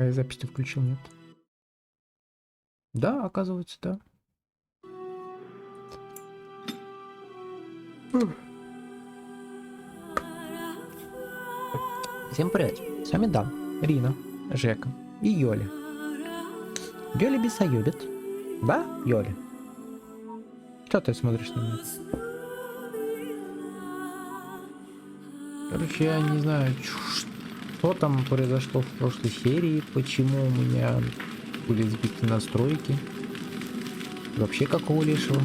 я запись-то включил, нет? Да, оказывается, да. Всем привет. С вами Дан, Рина, Жека и Йоли. Йоли беса любит. Да, Йоли? Что ты смотришь на меня? Короче, я не знаю, что там произошло в прошлой серии, почему у меня были сбиты настройки. Вообще какого лешего.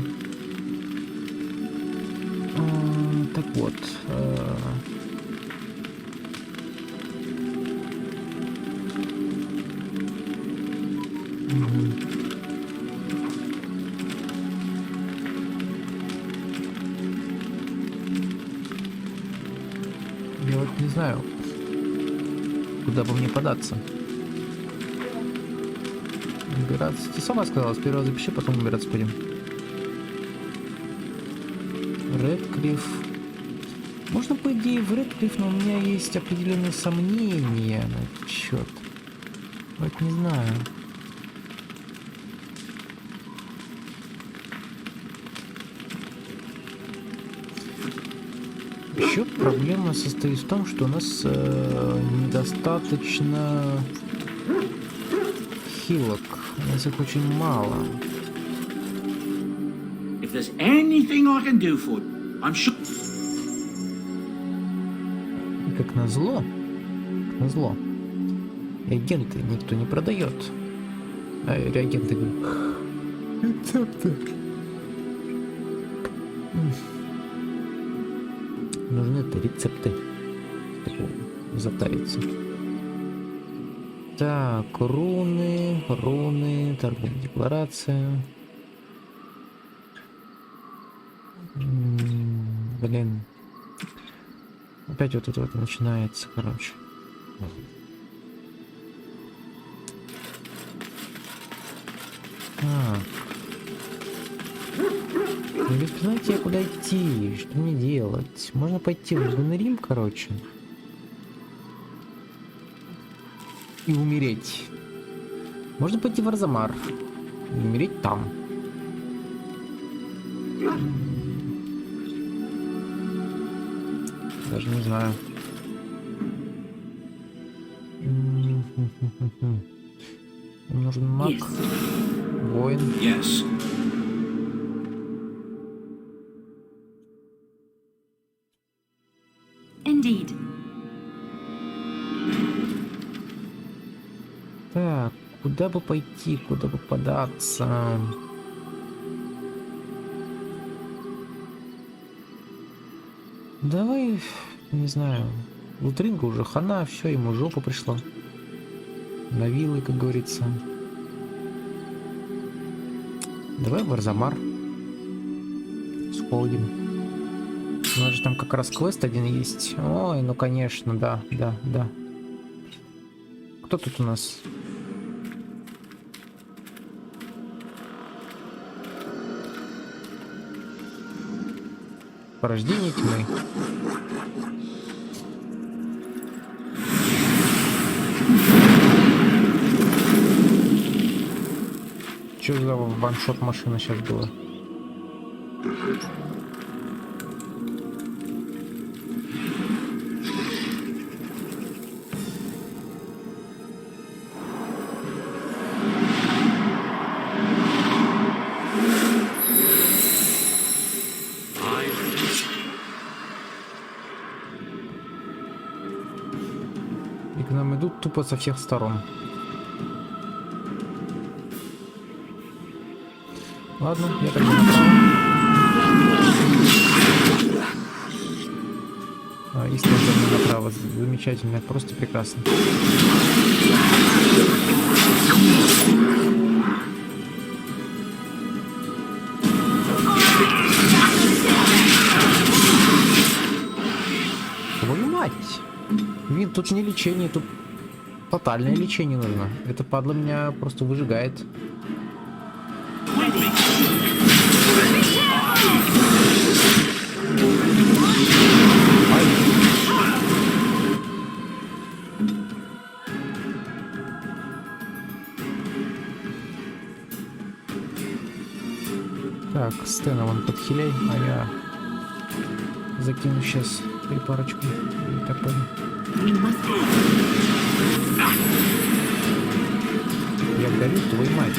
Так вот. Я вот не знаю, куда бы мне податься. Убираться. Ты сама сказала, сперва запиши, потом убираться пойдем. Редклифф. Можно, по идее, в Редклифф, но у меня есть определенные сомнения насчет. Вот не знаю. Еще проблема состоит в том, что у нас недостаточно хилок. У нас их очень мало. If there's anything I can do for you, I'm sure. И как назло, реагенты никто не продает. А реагенты говорят, рецепты. Нужны-то рецепты. Затариться. Так, руны, торговая декларация. Блин. Опять вот это вот начинается, короче. Так. Ну, без понятия, куда идти, что мне делать. Можно пойти в Рим, короче. И умереть. Можно пойти в Орзаммар. И умереть там. Даже не знаю. Им нужен маг. Воин. Yes. Indeed. Так, куда бы пойти, куда бы податься? Давай, не знаю, Лутринга уже хана, все, ему жопа пришла. На вилы, как говорится. Давай в Орзаммар сходим. У нас же там как раз квест один есть. Ой, ну конечно, да. Кто тут у нас? Порождение тьмы. Что за ваншот машина сейчас была? И к нам идут тупо со всех сторон. Ладно, я тогда направо. Если я направо, замечательно, просто прекрасно. Твою мать! Вин, тут не лечение, тут тотальное лечение нужно. Это падла меня просто выжигает. Так, Стэна вон подхиляй, а я закину сейчас припарочку. И так понял. Я горю, твою мать.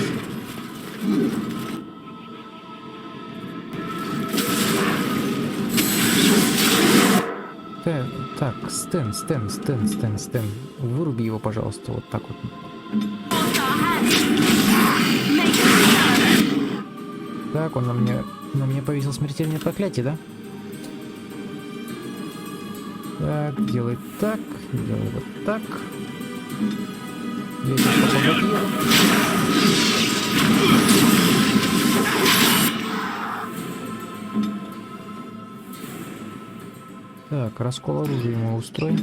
Так, Стэн. Выруби его, пожалуйста, вот так вот. Так, он на мне повесил смертельное проклятие, да? Так, делай так, делай вот так. Я сейчас попробую. Так, раскол оружия ему устроим.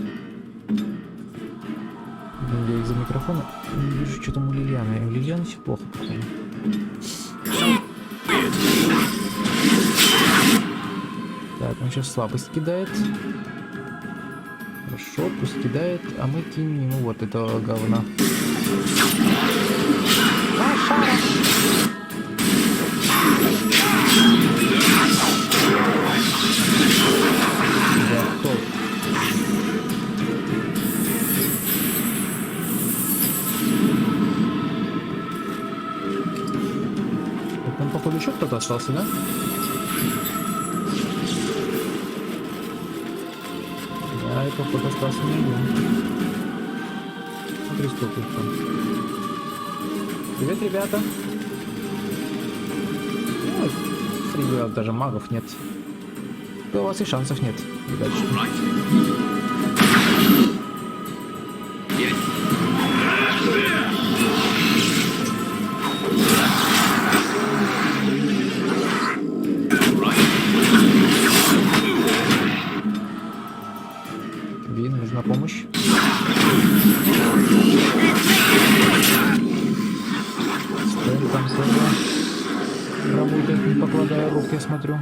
Я из-за микрофона не вижу, что там у Лилианы. У Лилианы все плохо, походу. Так, он сейчас слабость кидает. Хорошо, пусть кидает, а мы кинем ему вот этого говна. Готов. Так, там, походу, еще кто-то остался, да? Да, и походу остался не один. Смотри, сколько их там. Привет, ребята. Ну, среди вас даже магов нет. Да у вас и шансов нет. Удачи. Вин, нужна помощь. Стэн там тоже работает, не покладая рук, я смотрю.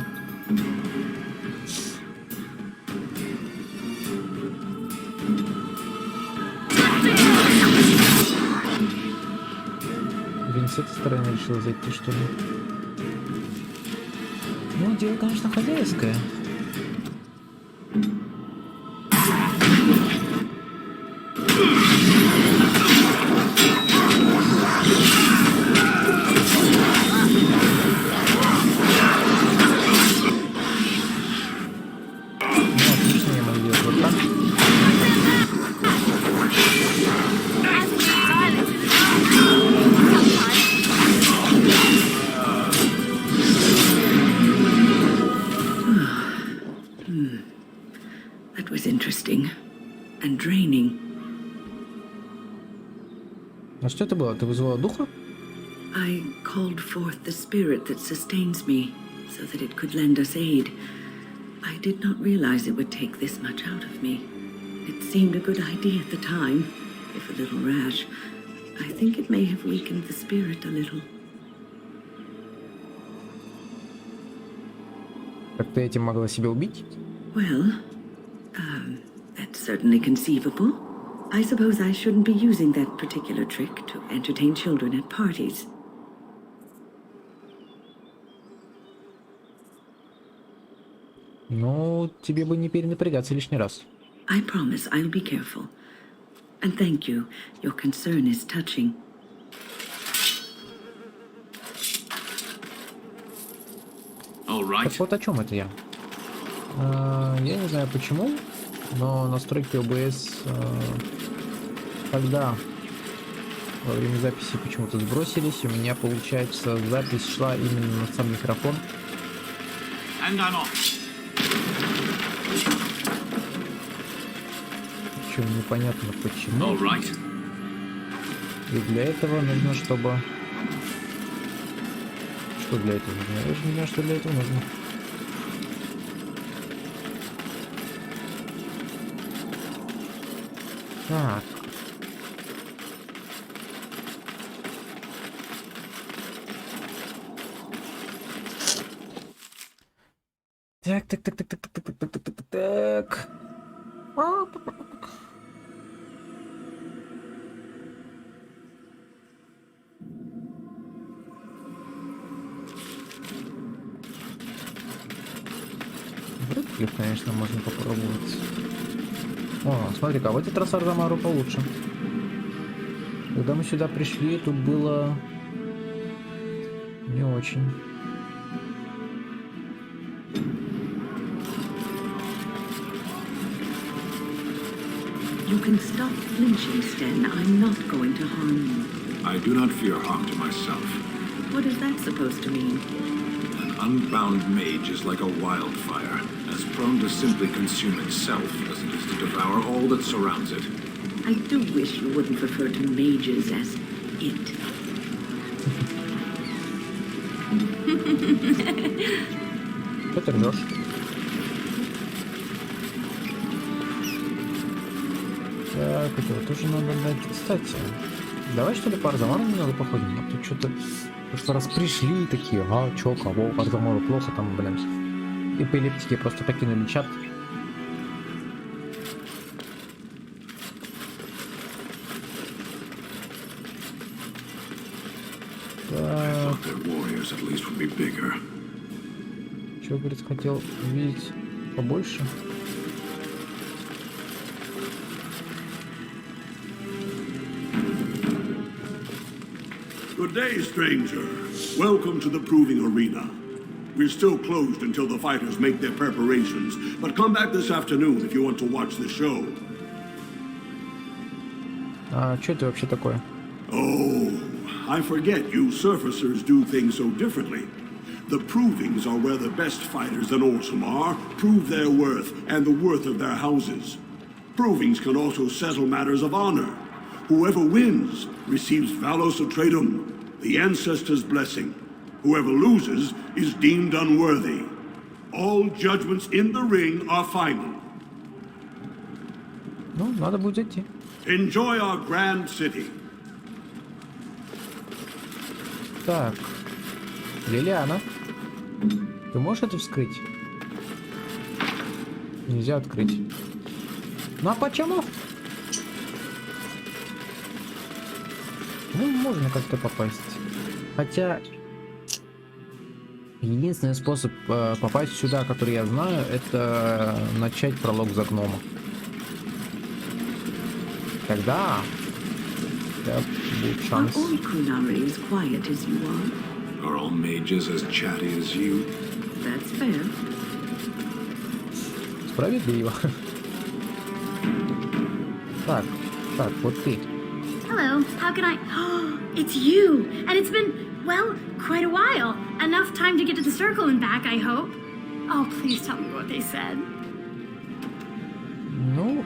Вин с этой стороны решил зайти, что ли? Ну, дело, конечно, хозяйское. That was interesting and draining. А что это было? Ты вызвала духа? I called forth the spirit that sustains me so that it could lend us aid. I did not realize it would take this much out of me. It seemed a good idea at the time, if a little rash. I think it may have weakened the spirit a little. Как ты этим могла себя убить? Well, that's certainly conceivable. I suppose I shouldn't be using that particular trick to entertain children at parties. Ну, тебе бы не перенапрягаться лишний раз. I promise I'll be careful. And thank you. Your concern is touching. All right. Так вот о чем это я? Я не знаю почему, но настройки OBS, когда во время записи почему-то сбросились, у меня, получается, запись шла именно на сам микрофон. And I'm off. Причем непонятно почему. All right. И для этого нужно, чтобы... Что для этого нужно? Я же не знаю, что для этого нужно. Так. Так. Выклик, конечно, можно попробовать. О, смотри-ка, вот этот раз Орзаммару получше. Когда мы сюда пришли, тут было не очень. You can stop flinching, Sten. I'm not going to harm you. I do not fear harm to myself. What is that supposed to mean? An unbound mage is like a wildfire, as prone to simply consume itself as it is to devour all that surrounds it. I do wish you wouldn't refer to mages as it. Что ты ржешь? Так, этого тоже надо дать. Кстати, давай что ли по Орзаммару немного походим. А то что-то... В прошлый раз пришли такие, а чё, кого, Орзаммару плохо там, блин. Эпилептики просто покинули чат. Чё, говорит, хотел увидеть побольше? Good day, stranger. Welcome to the proving arena. We're still closed until the fighters make their preparations, but come back this afternoon if you want to watch the show. А что это вообще такое? Oh, I forget you surfacers do things so differently. The provings are where the best fighters in Orzammar prove their worth and the worth of their houses. Provings can also settle matters of honor. Whoever wins receives Valos Atreidum, the ancestors' blessing. Whoever loses is deemed unworthy. All judgments in the ring are final. Ну, надо будет идти. Enjoy our grand city. Так, Лилиана, ты можешь это вскрыть? Нельзя открыть. Ну а почему? Ну, можно как-то попасть. Хотя единственный способ попасть сюда, который я знаю, это начать пролог за гнома. Тогда будет шанс. Are all Kunari as quiet as you are? Are all mages as chatty as you? That's fair. Справедливо. Так, вот ты. Hello, how can I... It's you! And it's been, well, quite a while. Enough time to get to the circle and back, I hope. Oh, please tell me what they said. Ну,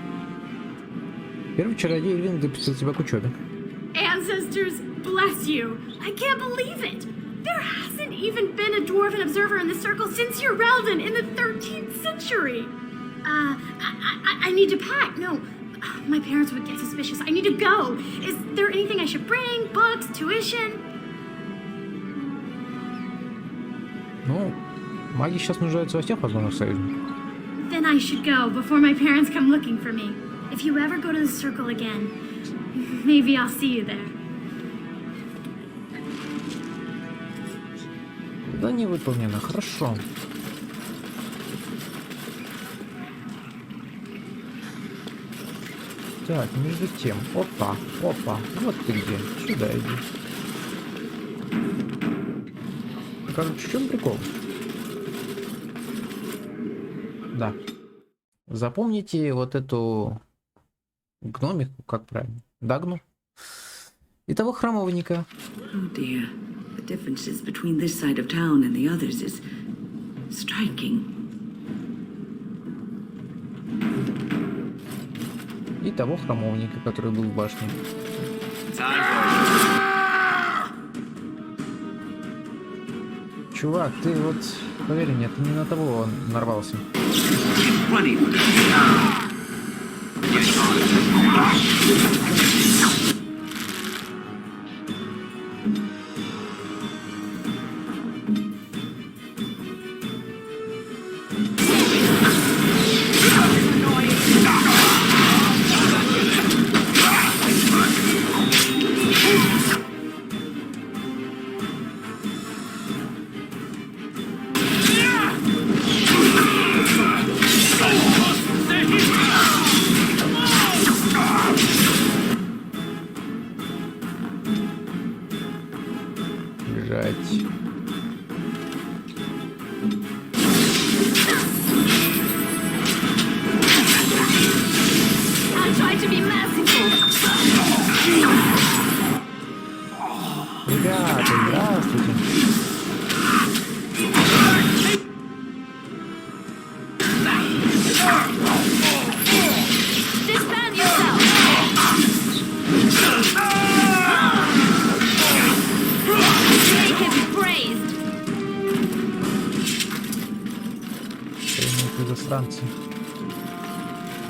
первый чародей Эльвин допустил тебя к учебе. Ancestors, bless you. I can't believe it. There hasn't even been a dwarven observer in the circle since your Relden in the 13th century. I need to pack. No, my parents would get suspicious. I need to go. Is there anything I should bring? Books, tuition? Ну, маги сейчас нуждаются во всех возможных союзниках. Then I should go before my parents come looking for me. If you ever go to the circle again, maybe I'll see you there. Да не выполнено, хорошо. Так, между тем, опа, вот ты где, сюда иди. Короче, в чем прикол? Да. Запомните вот эту гномику, как правильно? Дагну. И того храмовника. Oh dear. The differences between this side of town and the others is striking. И того храмовника, который был в башне. Чувак, ты вот, поверь мне, ты не на того нарвался. Вы засранцы.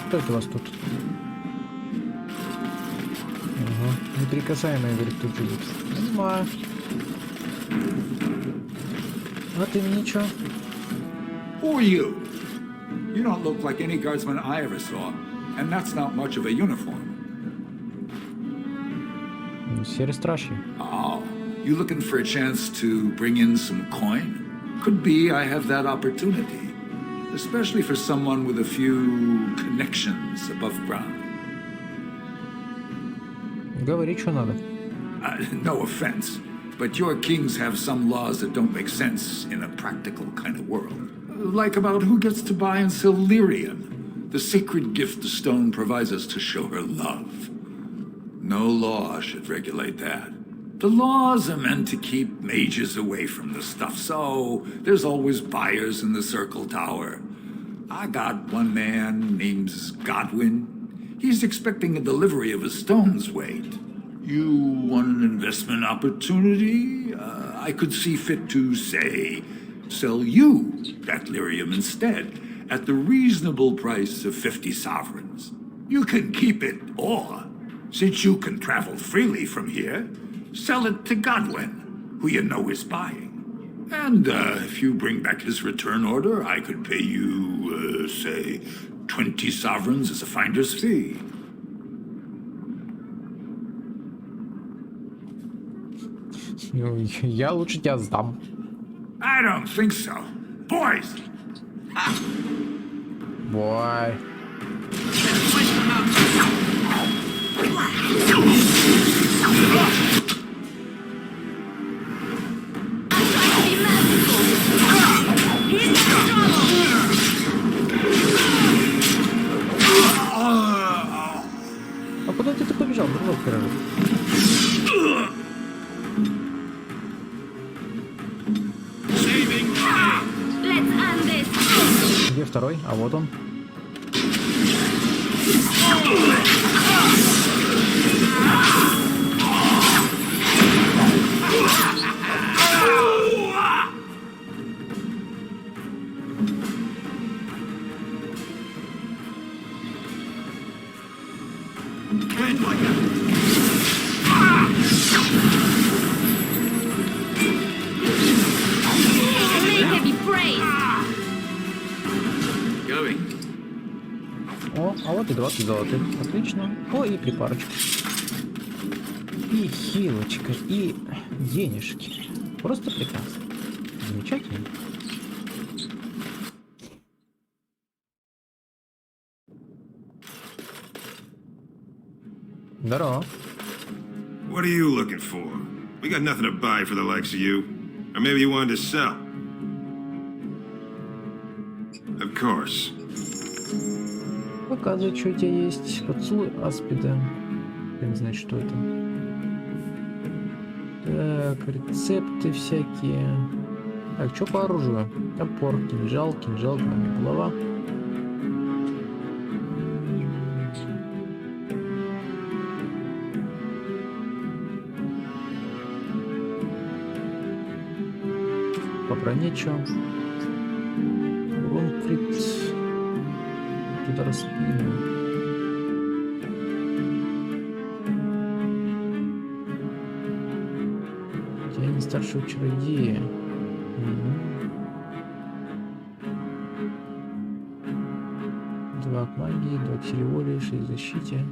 Кто это у вас тут? Ага. Неприкасаемые, говорит, тут живут. Понимаю. А ты мне чё? Who are you? You don't look like any guardsman I ever saw, and that's not much of a uniform. Серый страшный. Oh, you looking for a chance to bring in some coin? Could be I have that opportunity, especially for someone with a few connections above ground. Говори, что надо. No offense, but your kings have some laws that don't make sense in a practical kind of world. Like about who gets to buy and sell lyrium, the sacred gift the stone provides us to show her love. No law should regulate that. The laws are meant to keep mages away from the stuff, so there's always buyers in the Circle Tower. I got one man named Godwin. He's expecting a delivery of a stone's weight. You want an investment opportunity? I could see fit to, say, sell you that lyrium instead, at the reasonable price of 50 sovereigns. You can keep it, or, since you can travel freely from here, sell it to Godwin, who you know is buying. And if you bring back his return order, I could pay you, say, 20 sovereigns as a finder's fee. Я лучше тебя сдам. I don't think so. Boys! Бой. А куда ты побежал? Другой пирожок. Где второй? А вот он. О, а вот и 20 золотых. Отлично. О, и припарочка. И хилочка, и денежки. Просто прекрасно. Замечательно. Здорово. What are you looking for? We got nothing to buy for the likes of you. Or maybe you wanted to sell. Of course. Показывай, что у тебя есть. Поцелуй аспида. Я не знаю, что это. Так, рецепты всякие. Так, что по оружию? Топор, кинжал, голова. По броне чё? Урон крит. Туда распилим. Я не старшего чародея. Два к магии, 2 к силе воли, 6 к защите.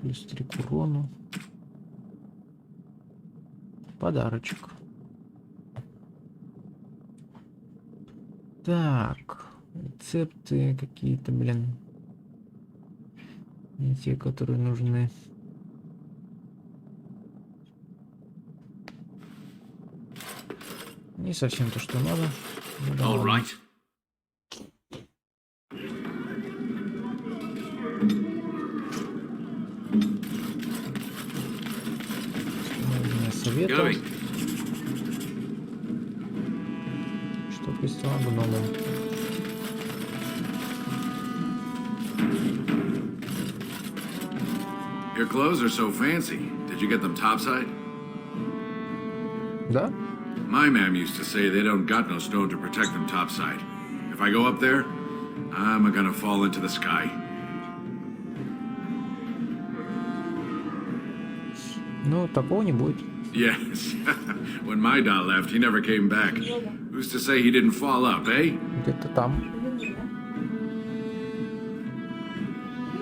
Плюс 3 к урону. Подарочек. Так, рецепты какие-то, блин, не те, которые нужны. Не совсем то, что надо. Ну, да, ладно. Советую. Что пристала бы новым. Your clothes are so fancy. Did you get them topside? Да? My ma'am used to say they don't got no stone to protect them topside. If I go up there, I'm gonna fall into the sky. Ну, такого не будет. Yes. When my dad left, he never came back. Who's to say he didn't fall up, eh? Где-то там.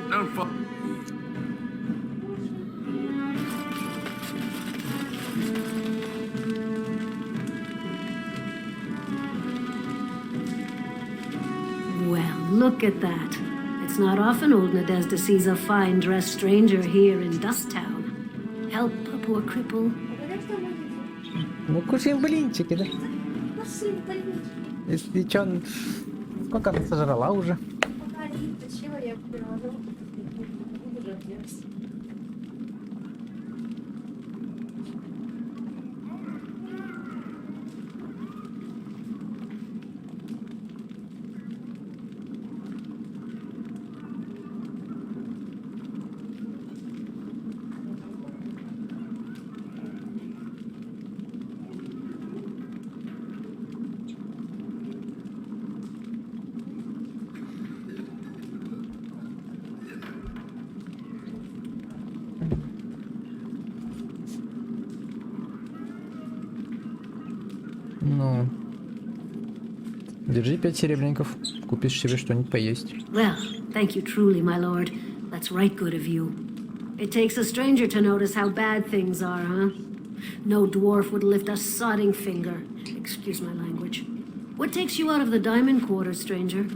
Don't fall. Well, look at that. It's not often old Nadezda sees a fine-dressed stranger here in Dusttown. Help a poor cripple. Ну, кушаем блинчики, да? Если чё, сколько она сожрала уже? Ну, держи 5 серебряников, купишь себе что-нибудь поесть. Well, thank you truly, my lord. That's right good of you. It takes a stranger to notice how bad things are, huh? No dwarf would lift a sodding finger. Excuse my language. What takes you out of the diamond quarter, stranger?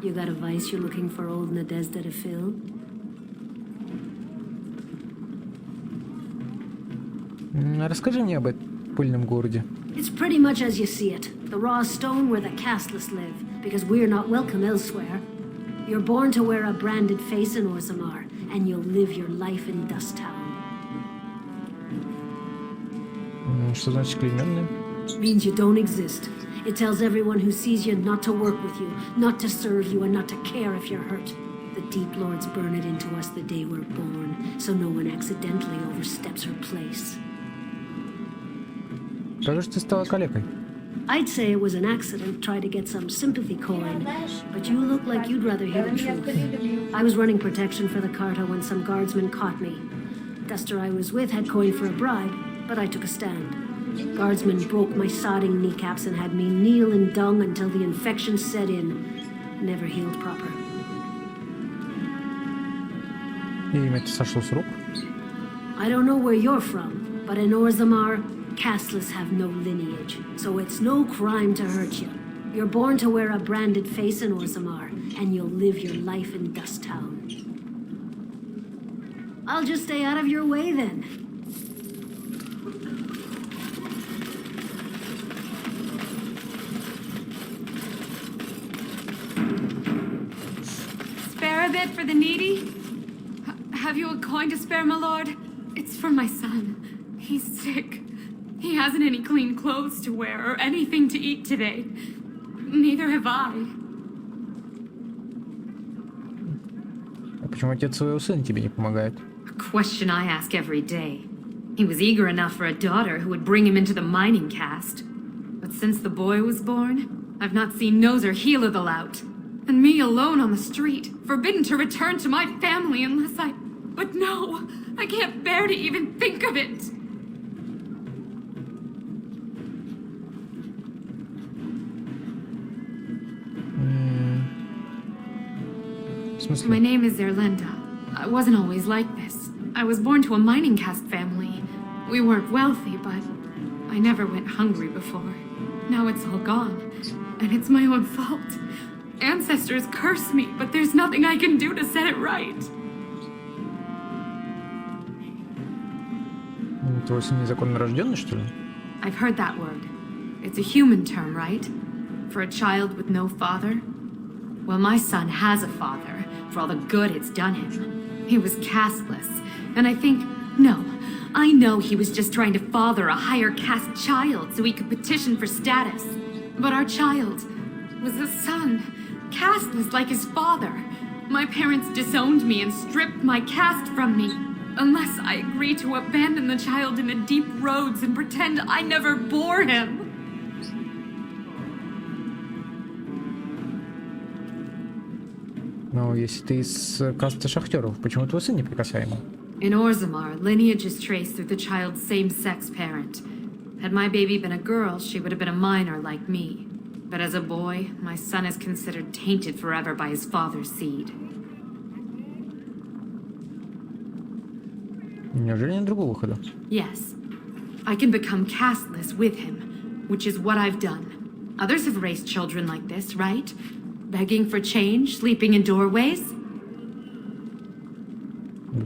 You got a vice you're looking for old Nadezda to fill? Расскажи мне об этом пыльном городе. It's pretty much as you see it. The raw stone where the casteless live, because we're not welcome elsewhere. You're born to wear a branded face in Orzammar, and you'll live your life in Dusttown. Что значит клейменные? Means you don't exist. It tells everyone who sees you not to work with you, not to serve you, and not to care if you're hurt. The Deep Lords burn it into us the day we're born, so no one accidentally oversteps her place. Как же ты стала калекой? I'd say it was an accident, try to get some sympathy coin, but you look like you'd rather hear the truth. I was running protection for the Carta when some guardsmen caught me. Duster I was with had coin for a bribe, but I took a stand. Guardsmen broke my sodding kneecaps and had me kneel in dung until the infection set in. Never healed proper. И имя-то сошло с рук. I don't know where you're from, but in Orzammar, casteless have no lineage, so it's no crime to hurt you. You're born to wear a branded face in Orzammar, and you'll live your life in Dusttown. I'll just stay out of your way then. Spare a bit for the needy? Have you a coin to spare, my lord? It's for my son. He's sick. He hasn't any clean clothes to wear or anything to eat today. Neither have I. А почему отец своего сына тебе не помогает? A question I ask every day. He was eager enough for a daughter who would bring him into the mining caste. But since the boy was born, I've not seen nose or heel of the lout. And me alone on the street, forbidden to return to my family unless I... But no, I can't bear to even think of it. В смысле? My name is Zerlinda. I wasn't always like this. I was born to a mining caste family. We weren't wealthy, but I never went hungry before. Now it's all gone, and it's my own fault. Ancestors curse me, but there's nothing I can do to set it right. Твой сын незаконно рожденный, что ли? I've heard that word. It's a human term, right? For a child with no father? Well, my son has a father, for all the good it's done him. He was casteless, and I think, no, I know he was just trying to father a higher caste child so he could petition for status. But our child was a son, casteless like his father. My parents disowned me and stripped my caste from me. Unless I agree to abandon the child in the deep roads and pretend I never bore him. Но если ты из касты шахтеров, почему твой сын неприкасаемый? In Orzammar, lineage is traced through the child's same-sex parent. Had my baby been a girl, she would have been a minor like me. But as a boy, my son is considered tainted forever by his father's seed. Неужели нет другого выхода? Yes. I can become casteless with him, which is what I've done. Others have raised children like this, right? Begging for change, sleeping in doorways?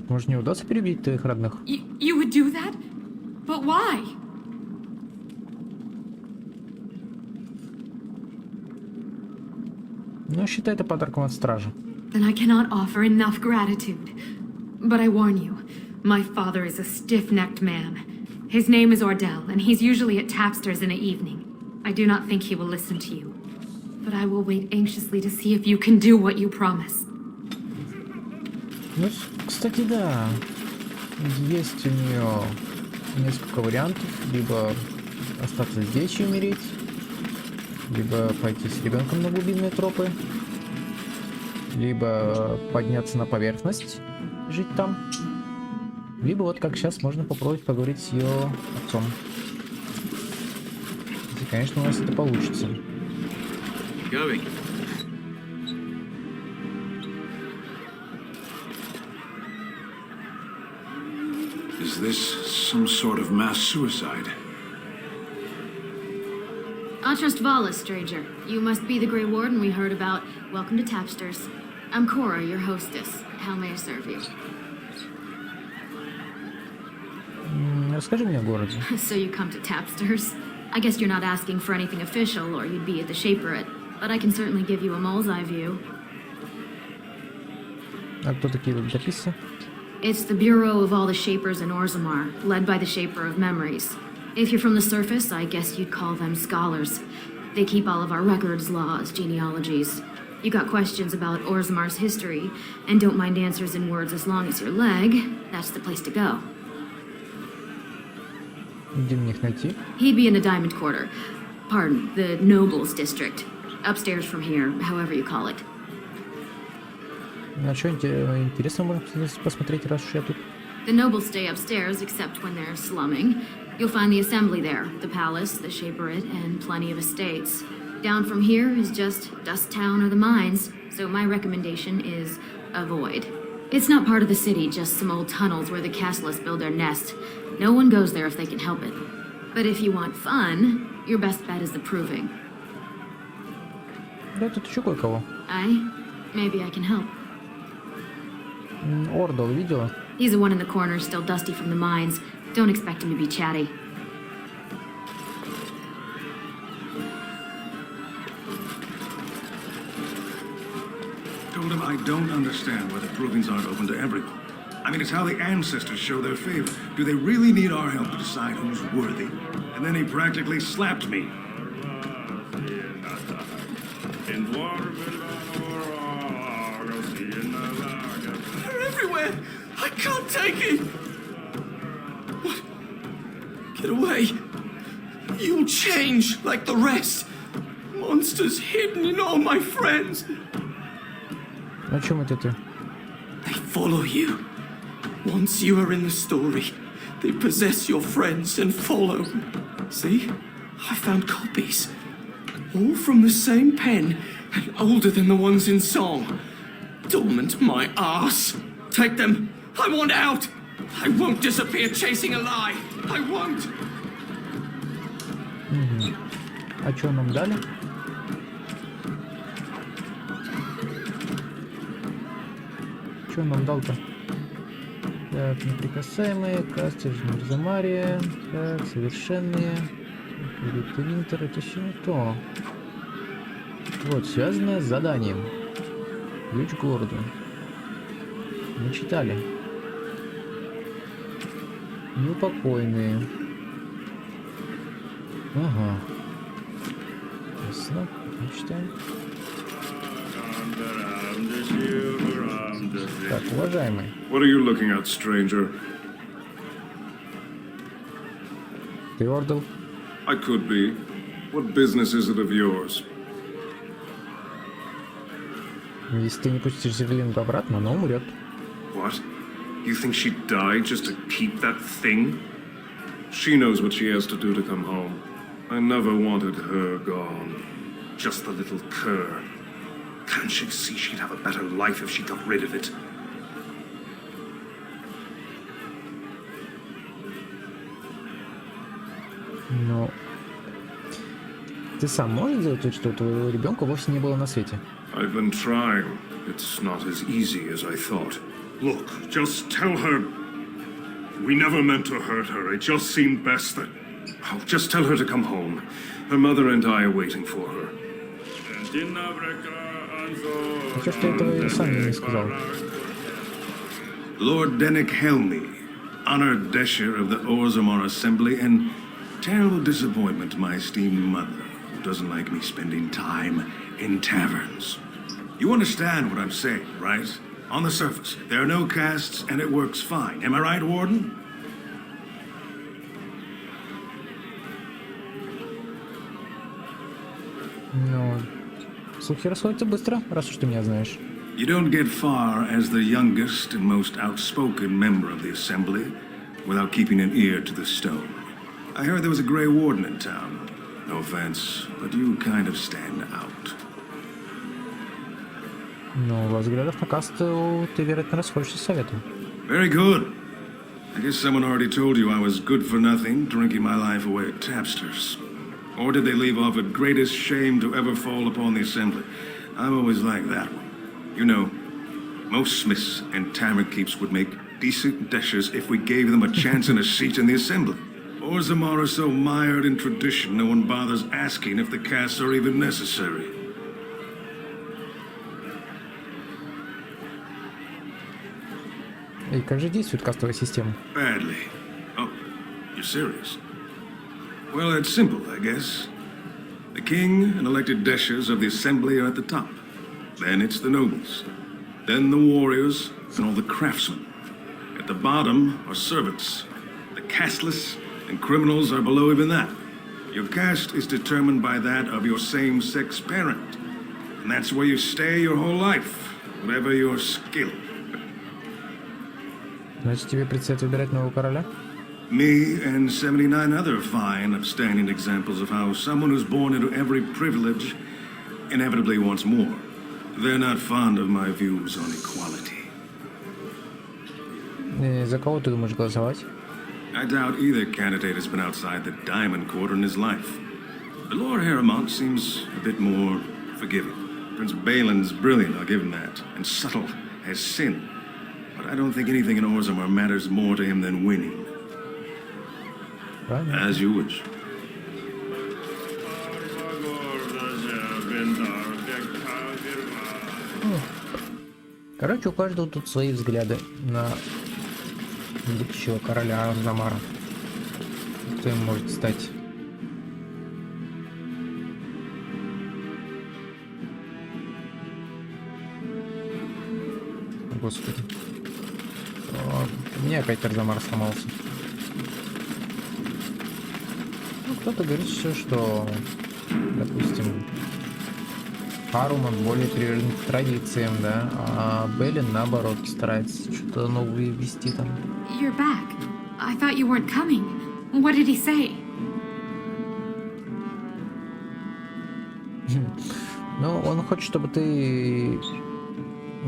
Может, не удастся переубедить твоих родных? You would do that? But why? Ну, считай это подарком от стражи. Then I cannot offer enough gratitude. But I warn you, my father is a stiff-necked man. His name is Ordell, and he's usually at Tapster's in the evening. I do not think he will listen to you. But I will wait anxiously to see if you can do what you promise. Ну, кстати, да. Есть у нее несколько вариантов. Либо остаться здесь и умереть, либо пойти с ребенком на глубинные тропы, либо подняться на поверхность, жить там, либо вот как сейчас можно попробовать поговорить с ее отцом. И, конечно, у нас это получится. Going. Is this some sort of mass suicide? I'll trust Vala, stranger. You must be the Grey Warden we heard about. Welcome to Tapster's. I'm Cora, your hostess. How may I serve you? Расскажи мне о городе. So you come to Tapster's? I guess you're not asking for anything official, or you'd be at the Shaperate. But I can certainly give you a mole's eye view. А кто такие летописцы? It's the bureau of all the Shapers in Orzammar, led by the Shaper of Memories. If you're from the surface, I guess you'd call them scholars. They keep all of our records, laws, genealogies. You got questions about Orzammar's history, and don't mind answers in words as long as your leg, that's the place to go. Где мне их найти? He'd be in the Diamond Quarter. Pardon, the Nobles District. Upstairs from here, however you call it. А что интересно можно посмотреть, раз уж я тут? The nobles stay upstairs, except when they're slumming. You'll find the assembly there, the palace, the Shaperate, and plenty of estates. Down from here is just Dust Town or the mines, so my recommendation is avoid. It's not part of the city, just some old tunnels where the castless build their nest. No one goes there if they can help it. But if you want fun, your best bet is the Proving. Да, тут еще кое-кого. Maybe I can help. Ордал видела? He's the one in the corner, still dusty from the mines. Don't expect him to be chatty. Told him I don't understand why the provings aren't open to everyone. I mean, it's how the ancestors show their favor. Do they really need our help to decide who's worthy? And then he practically slapped me. They're everywhere! I can't take it! What? Get away! You'll change like the rest! Monsters hidden in all my friends! О чем это ты? They follow you. Once you are in the story, they possess your friends and follow. See? I found copies. All from the same pen, and older than the ones in song. Dormant my ass. Take them. I want out. I won't disappear chasing a lie. I won't. А что нам дали? Что нам дал-то? Так, неприкасаемые, касты, Орзаммаре, так, совершенные, Винтер, это все не то. Вот, связанное с заданием. Ключ к городу. Мы читали. Неупокойные. Ага. Ясно. Мы читаем. Так, уважаемый. What are you looking at, stranger? Ты ордл? I could be. What business is it of yours? Если ты не пустишь Зерлинга обратно, она умрет. What? You think she'd die just to keep that thing? She knows what she has to do to come home. I never wanted her gone. Just the little cur. Can't she see she'd have a better life if she got rid of it? Но ты сам можешь сделать то, что у твоего ребенка вовсе не было на свете? I've been trying. It's not as easy as I thought. Look, just tell her we never meant to hurt her. It just seemed best that... Oh, just tell her to come home. Her mother and I are waiting for her. Чё ж ты этого сам не сказал? Lord Dennick Helmy, honored Desher of the Orzammar Assembly, and terrible disappointment to my esteemed mother, who doesn't like me spending time in taverns. You understand what I'm saying, right? On the surface, there are no castes, and it works fine. Am I right, Warden? Ну, слухи расходятся быстро, раз уж ты меня знаешь. You don't get far as the youngest and most outspoken member of the Assembly without keeping an ear to the stone. I heard there was a Grey Warden in town. No offense, but you kind of stand out. Ну, во взглядах на касту ты, вероятно, расходишься с советом. Very good. I guess someone already told you I was good for nothing, drinking my life away at tapsters. Or did they leave off at greatest shame to ever fall upon the Assembly? I'm always like that one. You know, most smiths and tavern keeps would make decent deshers if we gave them a chance and a seat in the Assembly. Orzammar are so mired in tradition, no one bothers asking if the castes are even necessary. И как же действует кастовая система? Badly. Oh, you're serious? Well, it's simple, I guess. The king and elected deshers of the Assembly are at the top. Then it's the nobles. Then the warriors and all the craftsmen. At the bottom are servants. The casteless and criminals are below even that. Your caste is determined by that of your same-sex parent. And that's where you stay your whole life, whatever your skill. Значит, тебе предстоит выбирать нового короля? Me and 79 other fine, upstanding examples of how someone who's born into every privilege inevitably wants more. They're not fond of my views on equality. И за кого ты думаешь голосовать? I doubt either candidate has been outside the Diamond Quarter in his life. The Lord Harrowmont seems a bit more forgiving. Prince Balin's brilliant, I'll give him that, and subtle as sin. But I don't think anything in Orzammar matters more to him than winning. Правильно. As you wish. Короче, у каждого тут свои взгляды на будущего короля Орзаммара. Кто им может стать? Господи. О, у меня опять Орзаммар сломался. Ну, кто-то говорит все, что, допустим, Харуман более привержен к традициям, да, а Белин, наоборот, старается что-то новое ввести там. You're back. I thought you weren't coming. What did he say? Ну, он хочет, чтобы ты,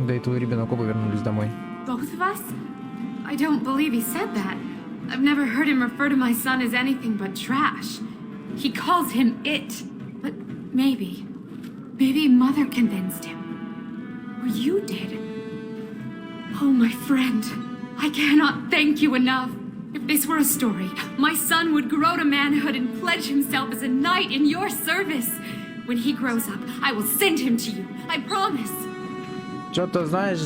да и твой ребенок оба вернулись домой. Both of us? I don't believe he said that. I've never heard him refer to my son as anything but trash. He calls him it. But maybe Mother convinced him. Or you did. Oh, my friend. I cannot thank you enough. If this were a story, my son would grow to manhood and pledge himself as a knight in your service. When he grows up, I will send him to you. I promise. Что-то, знаешь,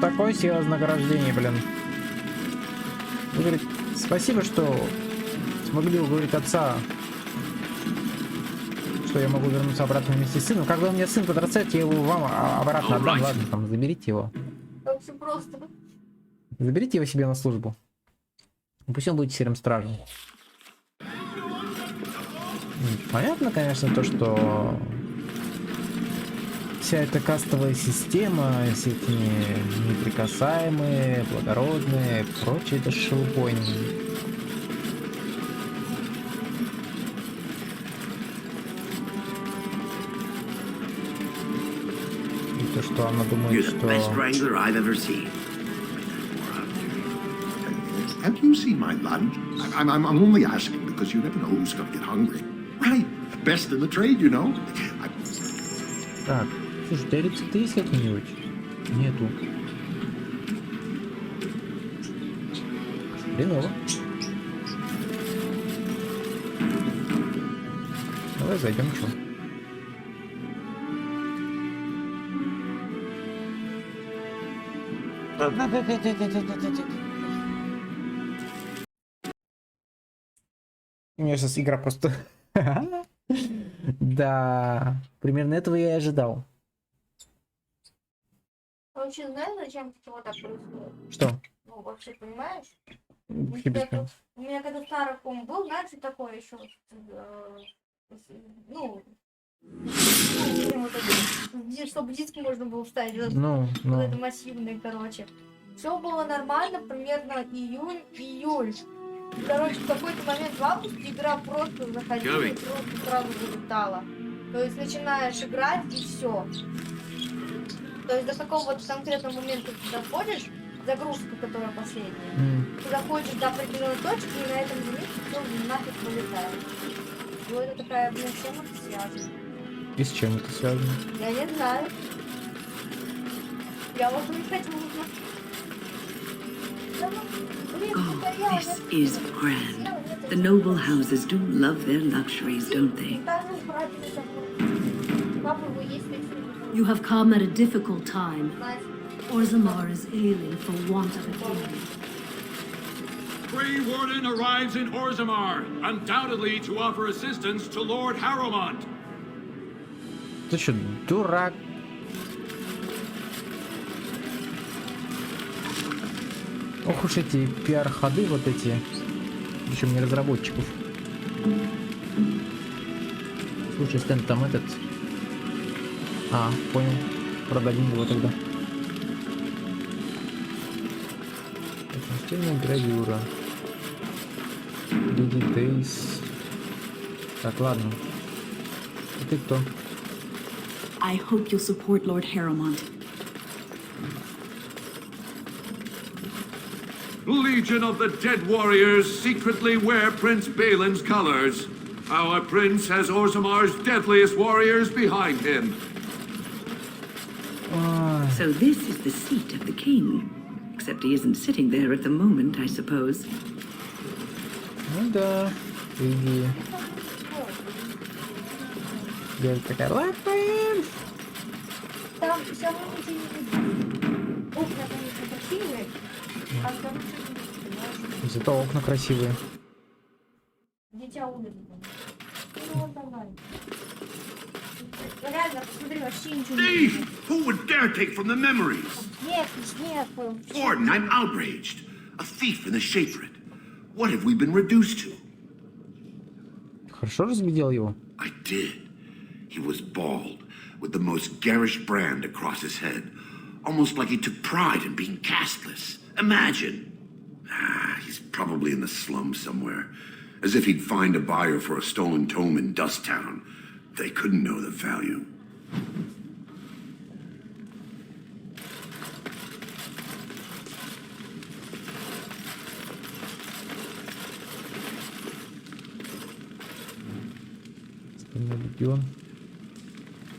такое себе вознаграждение, блин. Он говорит, спасибо, что смогли уговорить отца, что я могу вернуться обратно вместе с сыном. Когда у меня сын подрастает, я его вам обратно отдам. Ладно, там, заберите его. так все просто. Заберите его себе на службу. Пусть он будет серым стражем. Понятно, конечно, то, что вся эта кастовая система, все эти неприкасаемые, благородные, прочее, это шелупонь. И то, что она думает, что... Have you seen my lunch? I'm only asking because you never know who's going to get hungry. Right, best in the trade, you know. Так, слушай, у тебя рецепты есть какие-нибудь? Нету. Хреново. Давай зайдем, чё? У меня сейчас игра просто... Да, примерно этого я и ожидал. Вообще, знаешь, зачем вот так происходит? Что? Ну, вообще, понимаешь? Вообще без понятия. У меня когда старый ком был, знаешь, такое еще, ну, вот это, чтобы диск можно было вставить, вот это массивное, короче. Все было нормально, примерно июнь. Короче, в какой-то момент в августе игра просто заходила и просто сразу вылетала. То есть начинаешь играть и все. То есть до какого-то конкретного момента ты доходишь, загрузка, которая последняя, ты доходишь до определенной точки, и на этом моменте все нафиг вылетает. И вот это такая, блин, с чем это связано? И с чем это связано? Я не знаю. Я вот не хочу узнать. Oh, this is grand. The noble houses do love their luxuries, don't they? You have come at a difficult time. Orzammar is ailing for want of a king. Grey Warden arrives in Orzammar, undoubtedly to offer assistance to Lord Harrowmont. Ты что, дурак? Ох уж эти пиар-ходы вот эти, причем не разработчиков. Слушай, Стэн, там этот... А, понял. Продадим его тогда. Настольная гравюра. Людей, так, ладно. А ты кто? I hope you'll support Lord Harrowmont. Legion of the Dead Warriors secretly wear Prince Balin's colors. Our prince has Orzammar's deadliest warriors behind him. So this is the seat of the king. Except he isn't sitting there at the moment, I suppose. Ну да, иди. Я такая, лапаем! Там все равно ничего не видно. Окна, конечно, красивые, а там Зато окна красивые. дитя улицы. Ну вот давай. Реально, посмотри, вообще ничего не Thief! видно. Who would dare take from the memories? Нет. Warden, I'm outraged. A thief and a shaped. What have we been reduced to? Хорошо разглядел его? I did. He was bald, with the most garish brand across his head. Almost like he took pride in being castless. Imagine. He's probably in the slums somewhere. As if he'd find a buyer for a stolen tome in Dust Town. They couldn't know the value.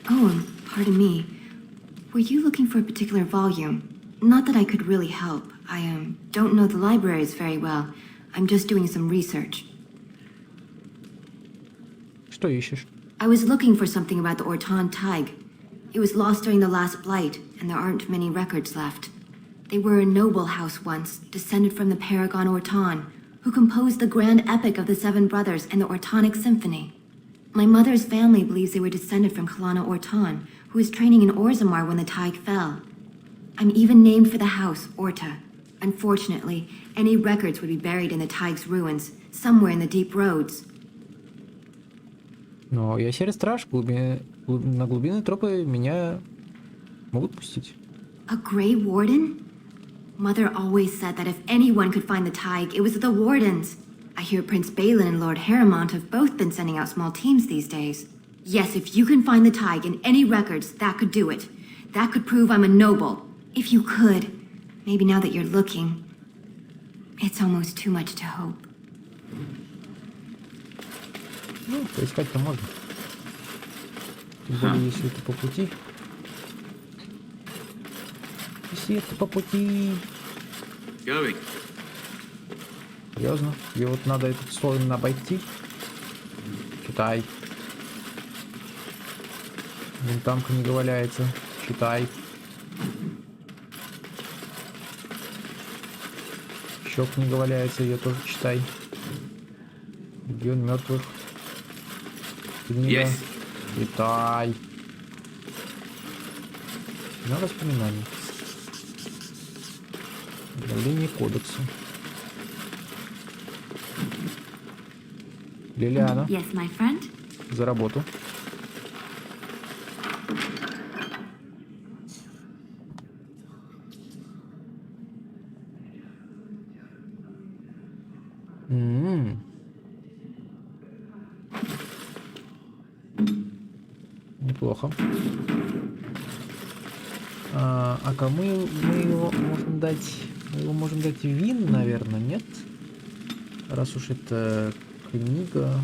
Oh, pardon me. Were you looking for a particular volume? Not that I could really help. I don't know the libraries very well. I'm just doing some research. Что ищешь? I was looking for something about the Orton Tig. It was lost during the last blight, and there aren't many records left. They were a noble house once, descended from the Paragon Orton, who composed the grand epic of the Seven Brothers and the Ortonic Symphony. My mother's family believes they were descended from Kalana Orton, who was training in Orzammar when the Tig fell. I'm even named for the house, Orta. Unfortunately, any records would be buried in the Tig's ruins, somewhere in the deep roads. Но я серый страж, на глубинные тропы меня могут пустить. A Grey Warden? Mother always said that if anyone could find the Tig, it was the Wardens. I hear Prince Balin and Lord Harrimont have both been sending out small teams these days. Yes, if you can find the Tig in any records, that could do it. That could prove I'm a noble. If you could. Maybe now that you're looking, it's almost too much to hope. Ну, поискать-то можно. Тем более, если это по пути. Если это по пути... Going. Серьезно? Тебе вот надо этот слой обойти? Читай. Вон там книга валяется. Читай. Еще книга валяется, ее тоже читай. Легион мертвых. Книга. Yes. Читай. На воспоминания. Обновление кодекса. Лилиана. Yes, my friend? За работу. Неплохо. А кому мы его можем дать? Мы его можем дать Вин, наверное, нет? Раз уж это книга.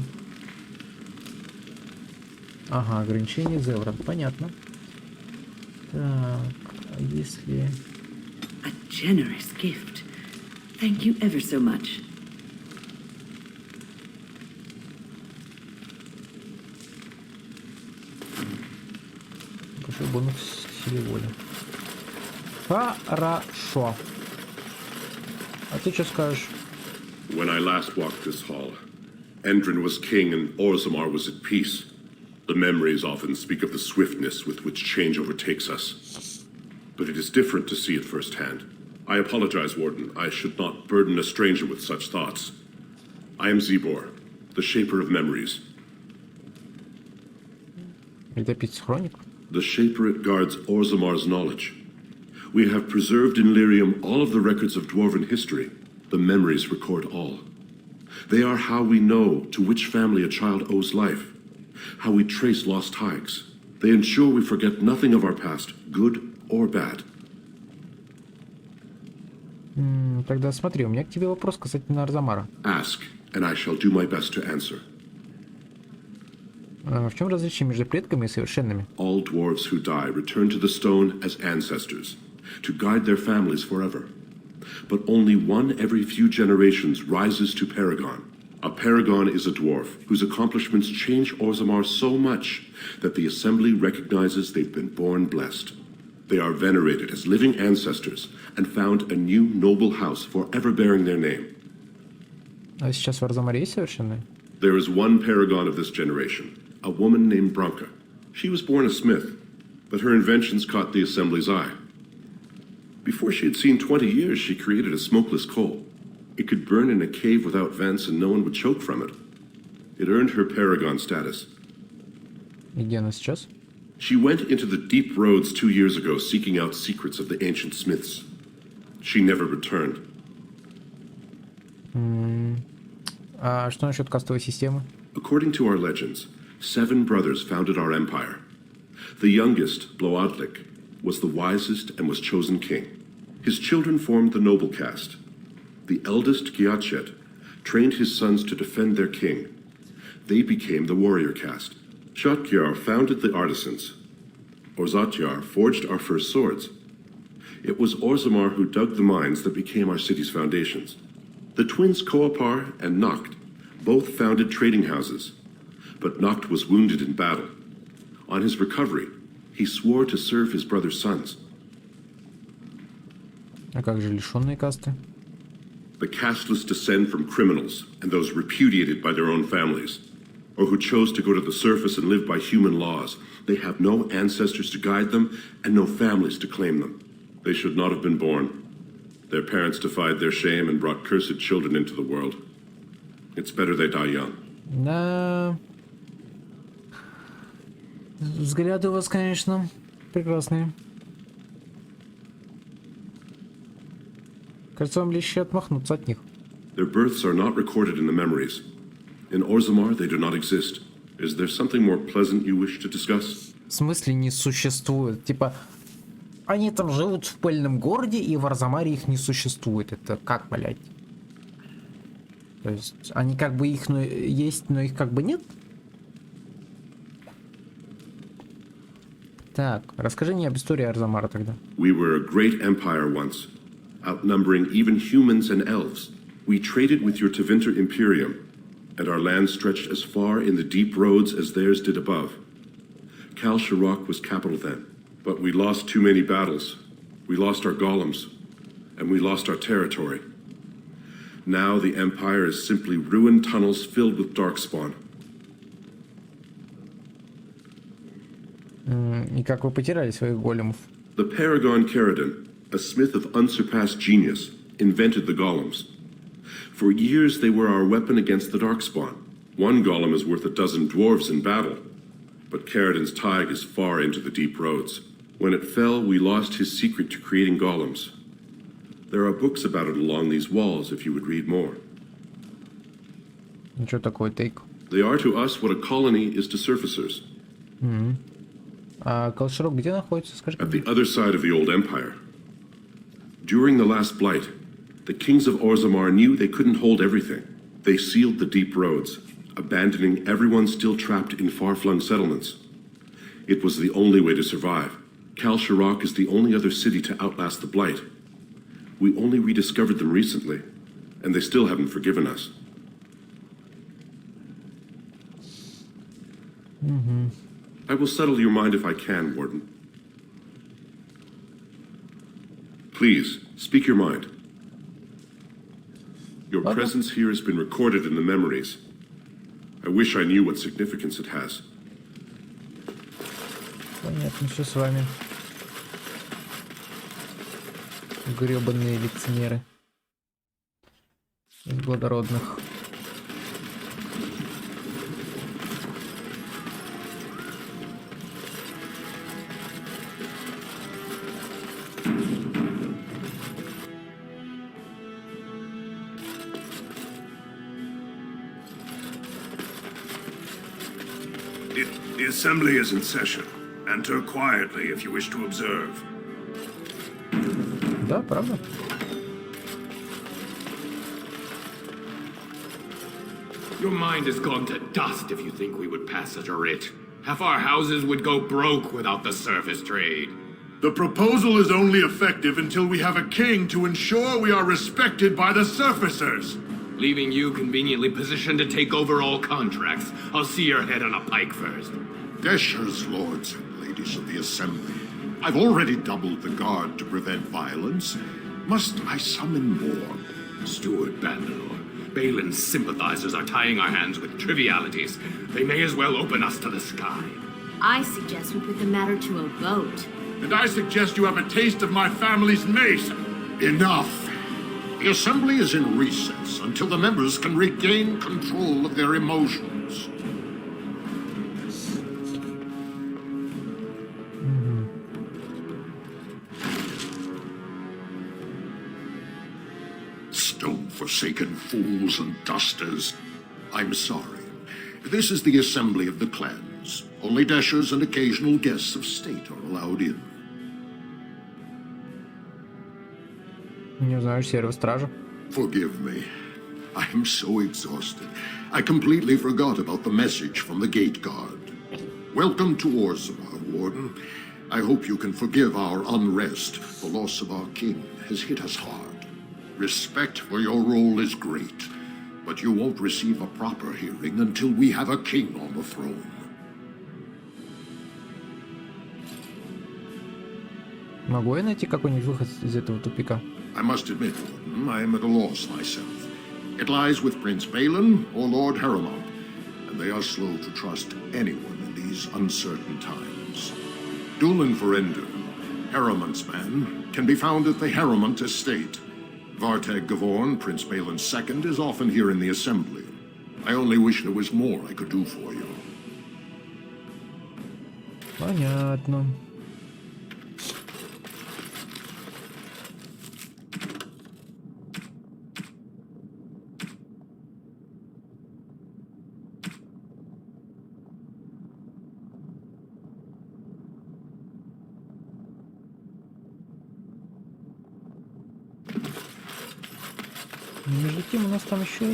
Ага, ограничение Зеврон, понятно. Так, а если... A generous gift. Thank you ever so much. Покажи бонус силе воли. Хорошо. А ты что скажешь? When I last walked this hall, Endrin was king and Orzammar was at peace. The memories often speak of the swiftness with which change overtakes us. But it is different to see it firsthand. I apologize, Warden. I should not burden a stranger with such thoughts. I am Zebor, the shaper of memories. The shaper it guards Orzammar's knowledge. We have preserved in Lyrium all of the records of dwarven history. The memories record all. They are how we know to which family a child owes life, how we trace lost Tigs. They ensure we forget nothing of our past, good or bad. Тогда смотри, у меня к тебе вопрос касательно Орзаммара. Ask, and I shall do my best to answer. В чем различие между предками и совершенными? All dwarves who die return to the stone as ancestors, to guide their families forever. But only one every few generations rises to Paragon. A Paragon is a dwarf whose accomplishments change Orzammar so much that the Assembly recognizes they've been born blessed. They are venerated as living ancestors and found a new noble house forever bearing their name. А сейчас в Орзаммаре есть совершенные? There is one Paragon of this generation, a woman named Branka. She was born a smith, but her inventions caught the Assembly's eye. Before she had seen 20 years, she created a smokeless coal. It could burn in a cave without vents and no one would choke from it. It earned her Paragon status. И где она сейчас? She went into the deep roads 2 years ago seeking out secrets of the ancient smiths. She never returned. А что насчет кастовой системы? According to our legends, 7 brothers founded our empire. The youngest, Bloadlik, was the wisest and was chosen king. His children formed the noble caste. The eldest, Giachet, trained his sons to defend their king. They became the warrior caste. Shotgyar founded the artisans. Orzatyar forged our first swords. It was Orzammar who dug the mines that became our city's foundations. The twins Koapar and Noct both founded trading houses, but Noct was wounded in battle. On his recovery, he swore to serve his brother's sons. А как же лишенные касты? The casteless descend from criminals and those repudiated by their own families, or who chose to go to the surface and live by human laws. They have no ancestors to guide them and no families to claim them. They should not have been born. Their parents defied their shame and brought cursed children into the world. It's better they die young. Да. Взгляды у вас, конечно, прекрасные. Кажется, вам легче отмахнуться от них. Their births are not recorded in the memories. In Orzammar, they do not exist. Is there something more pleasant you wish to discuss? В смысле не существует? Типа, они там живут в пыльном городе, и в Орзаммаре их не существует. Это как, блядь? То есть, они как бы их есть, но их как бы нет? Так, расскажи мне об истории Орзаммара тогда. We were a great empire once, outnumbering even humans and elves. We traded with your Tevinter Imperium, and our land stretched as far in the deep roads as theirs did above. Kal Shirok was capital then, but we lost too many battles. We lost our golems, and we lost our territory. Now the Empire is simply ruined tunnels filled with darkspawn. И как вы потеряли своих големов? The Paragon Caridon, a smith of unsurpassed genius, invented the golems. For years they were our weapon against the darkspawn. One golem is worth a dozen dwarves in battle. But Caridon's tide is far into the deep roads. When it fell, we lost his secret to creating golems. There are books about it along these walls if you would read more. Ничего такое, тейк. They are to us what a colony is to surfacers. А Кал Широк где находится, скажи? At the other side of the old empire. During the last blight, the kings of Orzammar knew they couldn't hold everything. They sealed the deep roads, abandoning everyone still trapped in far-flung settlements. It was the only way to survive. Kal Shirok is the only other city to outlast the blight. We only rediscovered them recently, and they still haven't forgiven us. I will settle your mind if I can, Warden. Please, speak your mind. Your presence here has been recorded in the memories. I wish I knew what significance it has. Понятно, что с вами. Гребаные лицемеры. Из благородных. The assembly is in session. Enter quietly if you wish to observe. Да, правда? Your mind has gone to dust if you think we would pass such a writ. Half our houses would go broke without the surface trade. The proposal is only effective until we have a king to ensure we are respected by the surfacers. Leaving you conveniently positioned to take over all contracts. I'll see your head on a pike first. Desher's lords and ladies of the assembly, I've already doubled the guard to prevent violence. Must I summon more? Steward Bandalore, Balin's sympathizers are tying our hands with trivialities. They may as well open us to the sky. I suggest we put the matter to a vote. And I suggest you have a taste of my family's mace. Enough. The assembly is in recess until the members can regain control of their emotions. Stone-forsaken fools and dusters. I'm sorry. This is the assembly of the clans. Only Deshers and occasional guests of state are allowed in. Не знаю, серого стража. Forgive me. I am so exhausted. I completely forgot about the message from the gate guard. Welcome to Orzammar, Warden. I hope you can forgive our unrest. The loss of our king has hit us hard. Respect for your role is great, but you won't receive a proper hearing until we have a king on the throne. Могу я найти какой-нибудь выход из этого тупика? I must admit, Warden, I am at a loss myself. It lies with Prince Balin or Lord Harrowmont, and they are slow to trust anyone in these uncertain times. Dulin Ferender, Harrowmont's men can be found at the Harrowmont estate. Vartag Gavorn, Prince Balin's second, is often here in the assembly. I only wish there was more I could do for you. Понятно. Между тем у нас там еще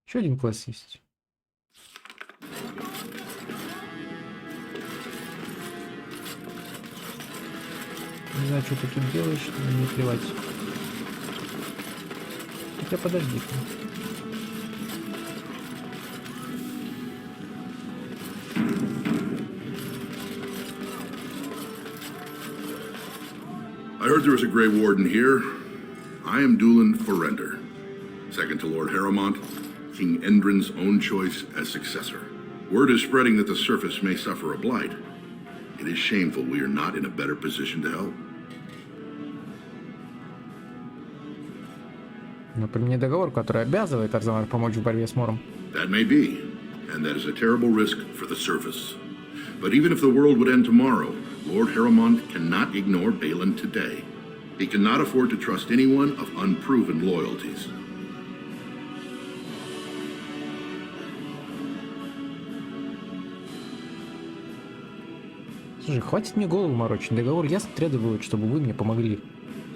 еще один класс есть. Не знаю, что ты тут делаешь, но мне плевать. Хотя подожди-ка. I heard there was a Grey Warden here. I am Doolan Forrender, second to Lord Harrowmont, King Endrin's own choice as successor. Word is spreading that the surface may suffer a blight. It is shameful we are not in a better position to help. Но при мне договор, который обязывает Орзаммар помочь в борьбе с Мором. That may be, and that is a terrible risk for the surface. But even if the world would end tomorrow, Lord Harrowmont cannot ignore Balin today. He cannot afford to trust anyone of unproven loyalties. Слушай, хватит мне голову морочить. Договор ясно требует, чтобы вы мне помогли.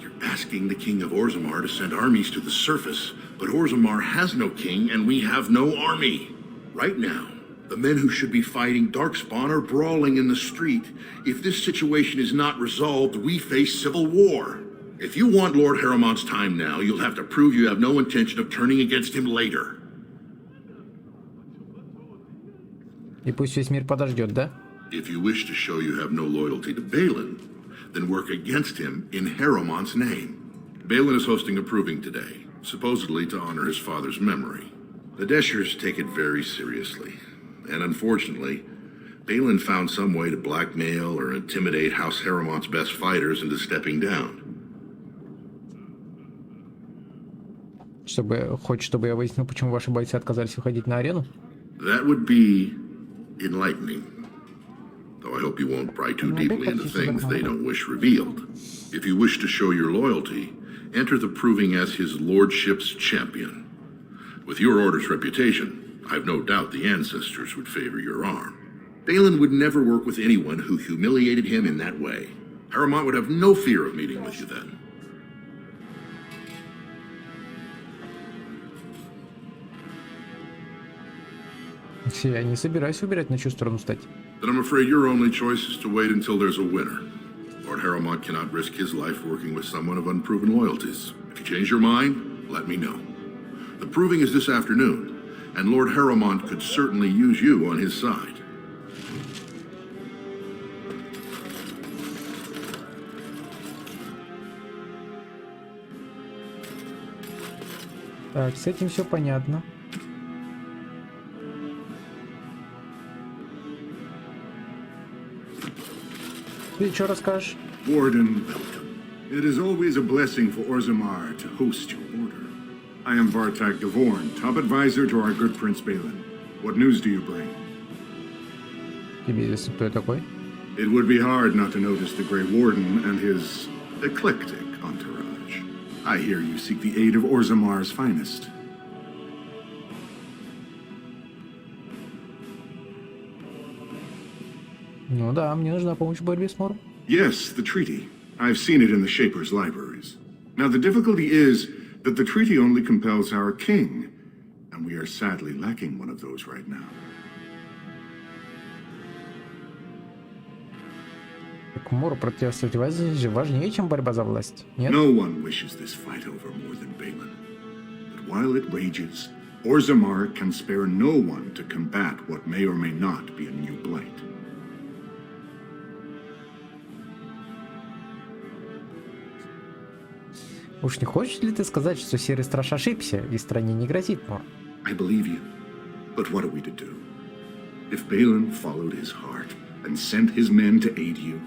You're asking the king of Orzammar to send armies to the surface, but Orzammar has no king and we have no army. Right now, the men who should be fighting Darkspawn are brawling in the street. If this situation is not resolved, we face civil war. If you want Lord Harrowmont's time now, you'll have to prove you have no intention of turning against him later. И пусть весь мир подождет, да? If you wish to show you have no loyalty to Balin, then work against him in Harrowmont's name. Balin is hosting a proving today, supposedly to honor his father's memory. The Deshers take it very seriously, and unfortunately, Balin found some way to blackmail or intimidate House Harrowmont's best fighters into stepping down. Чтобы я выяснил, почему ваши бойцы отказались выходить на арену? That would be enlightening. Though I hope you won't pry too deeply into things they don't wish revealed. If you wish to show your loyalty, enter the proving as his lordship's champion. With your order's reputation, I've no doubt the ancestors would favor your arm. Balin would never work with anyone who humiliated him in that way. Harrowmont would have no fear of meeting with you then. Я не собираюсь выбирать, на чью сторону стать. Then I'm afraid your only choice is to wait until there's a winner. Lord Harrowmont cannot risk his life working with someone of unproven loyalties. If you change your mind, let me know. The proving is this afternoon, and Lord Harrowmont could certainly use you on his side. Так, с этим все понятно. Ты что расскажешь? Warden, welcome. It is always a blessing for Orzammar to host your order. I am Vartag Gavorn, top advisor to our good Prince Balin. What news do you bring? Тебе известно, кто я такой? It would be hard not to notice the Grey Warden and his eclectic entourage. I hear you seek the aid of Orzammar's finest. Ну да, мне нужна помощь в борьбе с Мором. Yes, the treaty. I've seen it in the Shaper's libraries. Now the difficulty is that the treaty only compels our king, and we are sadly lacking one of those right now. Так Мору противостоять важнее, чем борьба за власть, нет? No one wishes this fight over more than Balin. But while it rages, Orzammar can spare no one to combat what may or may not be a new blight. Уж не хочешь ли ты сказать, что Серый Страж ошибся, и стране не грозит Мор? I believe you, but what are we to do? If Balin followed his heart and sent his men to aid you,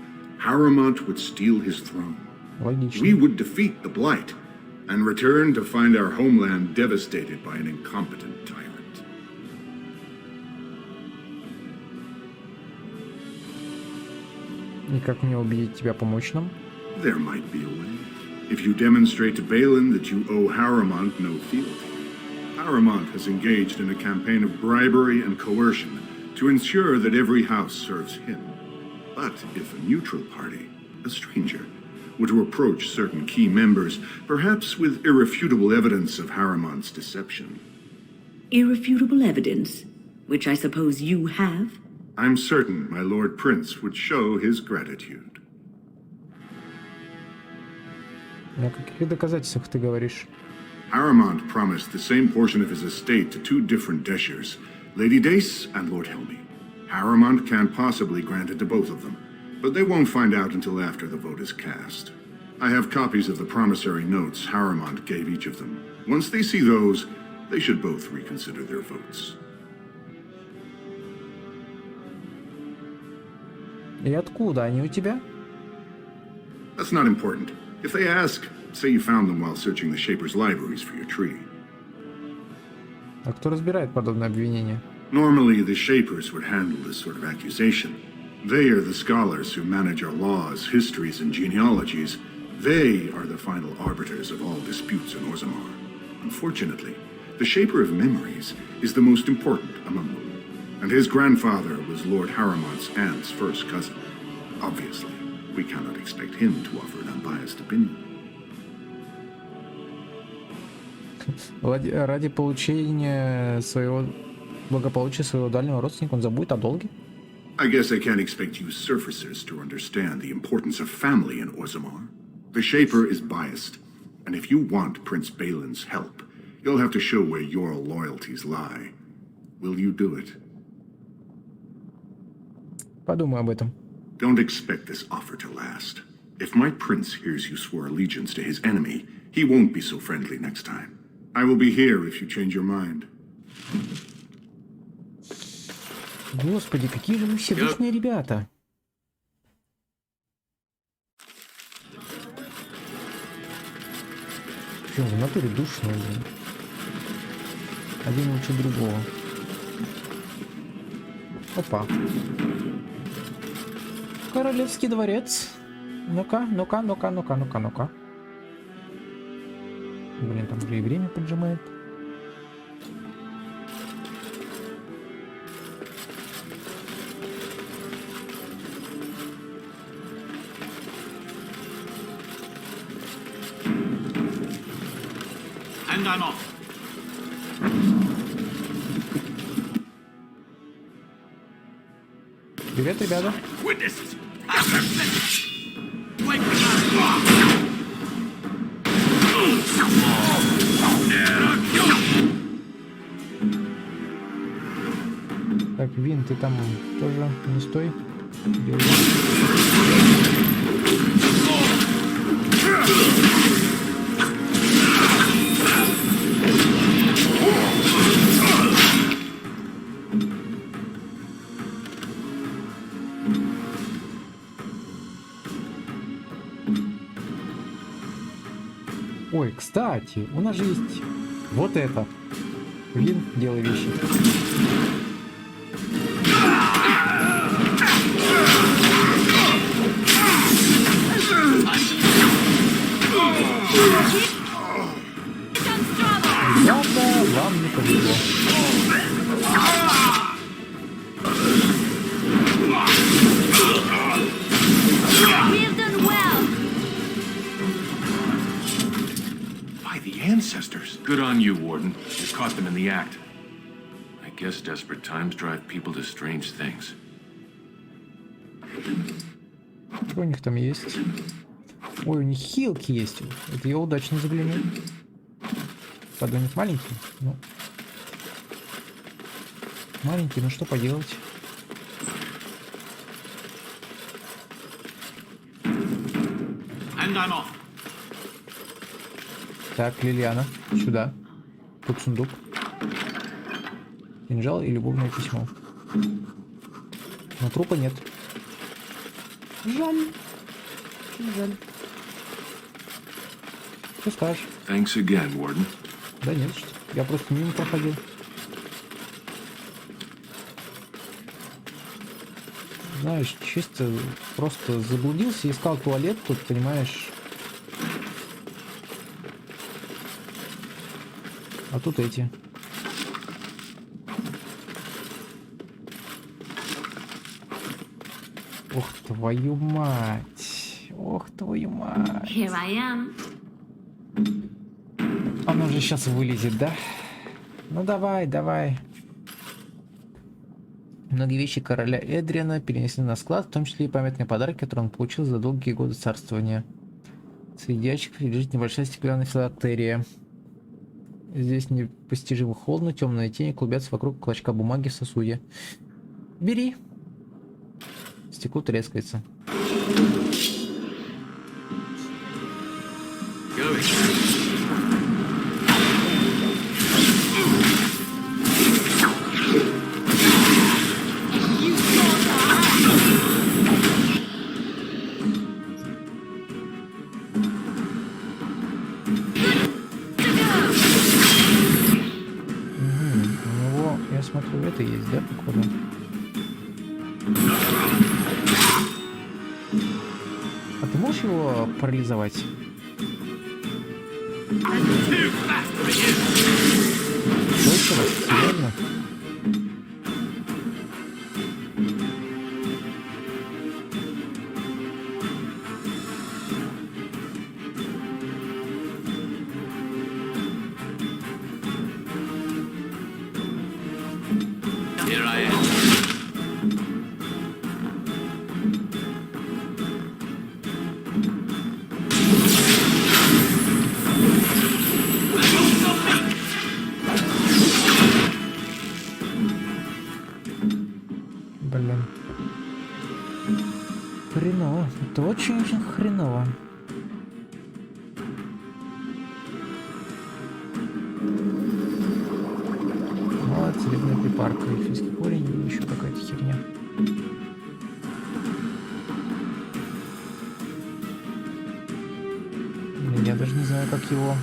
Harrowmont would steal his throne. Логично. We would defeat the Blight and return to find our homeland devastated by an incompetent tyrant. И как мне убедить тебя помочь нам? There might be a way. If you demonstrate to Balin that you owe Harrowmont no fealty. Harrowmont has engaged in a campaign of bribery and coercion to ensure that every house serves him. But if a neutral party, a stranger, were to approach certain key members, perhaps with irrefutable evidence of Harrowmont's deception. Irrefutable evidence, which I suppose you have? I'm certain my Lord Prince would show his gratitude. На каких доказательствах ты говоришь? Harrowmont promised the same portion of his estate to two different Deshers, Lady Dace and Lord Helmy. Harrowmont can't possibly grant it to both of them, but they won't find out until after the vote is cast. I have copies of the promissory notes Harrowmont gave each of them. Once they see those, they should both reconsider their votes. И откуда они у тебя? That's not important. If they ask, say you found them while searching the Shaper's libraries for your tree. А кто разбирает подобное обвинение? Normally, the Shapers would handle this sort of accusation. They are the scholars who manage our laws, histories, and genealogies. They are the final arbiters of all disputes in Orzammar. Unfortunately, the Shaper of Memories is the most important among them. And his grandfather was Lord Harrowmont's aunt's first cousin. Obviously, we cannot expect him to offer an unbiased opinion. Ради получения своего благополучия своего дальнего родственника он забудет о долге? I guess I can't expect you surfacers to understand the importance of family in Orzammar. The Shaper is biased, and if you want Prince Balin's help, you'll have to show where your loyalties lie. Will you do it? Подумай об этом. Don't expect this offer to last. If my prince hears you swore allegiance to his enemy, he won't be so friendly next time. I will be here if you change your mind. Господи, какие же вы все душные ребята. Причем в натуре душные, блин. Один лучше другого. Опа. Королевский дворец. Ну-ка, ну-ка, ну-ка, ну-ка, ну-ка, ну-ка. Блин, там уже и время поджимает. And I'm off. Привет, ребята. Witness. Так, Вин, ты там тоже не стой. Ой, кстати, у нас же есть вот это. Вин, делай вещи. Ребята, вам не повезло. Ancestors. Good on you, Warden. You caught them in the act. I guess desperate times drive people to strange things. Что у них там есть? Ой, у них хилки есть. Это я удачно заглянул. Правда, у них маленький. Ну. Маленький, ну что поделать? And I'm off. Так, Лилиана, сюда. Тут сундук. Кинжал и любовное письмо. Но трупа нет. Жаль. Жаль. Что скажешь? Thanks again, Warden. Да нет, что. Я просто мимо проходил. Знаешь, чисто просто заблудился, искал туалет, тут, понимаешь. А тут эти. Ох, твою мать. Ох, твою мать. Here I am. Он уже сейчас вылезет, да? Ну давай, давай. Многие вещи короля Эдриана перенесли на склад, в том числе и памятные подарки, которые он получил за долгие годы царствования. Среди ящиков лежит небольшая стеклянная филактерия. Здесь непостижимо холодно, темные тени клубятся вокруг клочка бумаги в сосуде. Бери. Стекло трескается. Смотрю, это есть, да, походу? А ты можешь его парализовать? Точно? Серьезно? Блин. Хреново. Это очень-очень хреново. Вот, целебная припарка, эльфийский корень и еще какая-то херня. Блин, я даже не знаю, как его...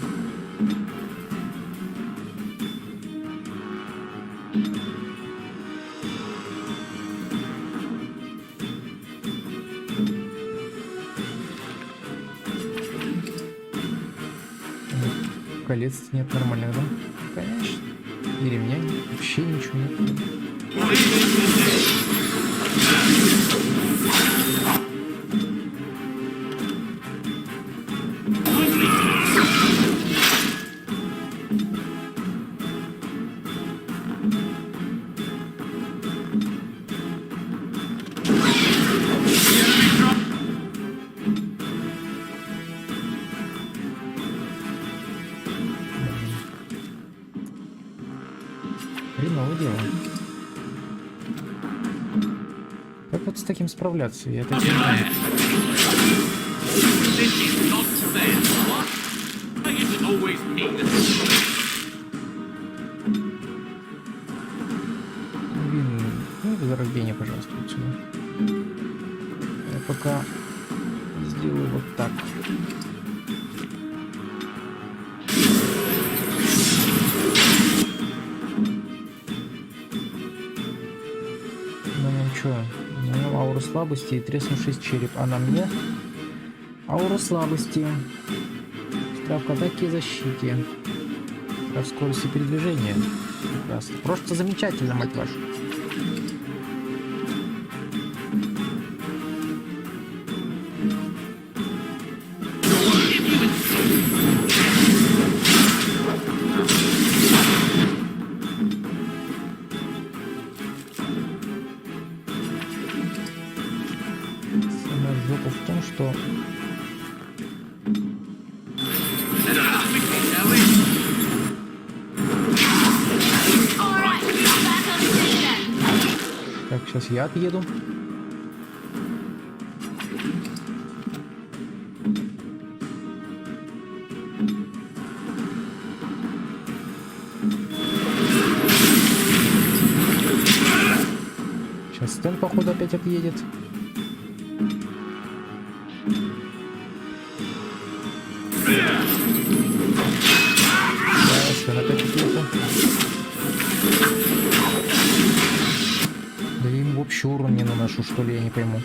Колец нет нормальных, да? Конечно. И ремня нет. Вообще ничего нет. Хреново дело. Как вот с таким справляться? Я так не знаю. Блин, ну возрождение, пожалуйста, отсюда. Я пока сделаю вот так. На нем ауру слабости и треснувшийся череп, а на мне ауру слабости, штраф к атаке и защите, штраф скорости передвижения. Прекрасно. Просто замечательно, мать вашу. В том, что так, сейчас я отъеду. Сейчас Стэн, походу, опять отъедет. он опять какие-то. Да я ему вообще урон не наношу, что ли, я не пойму.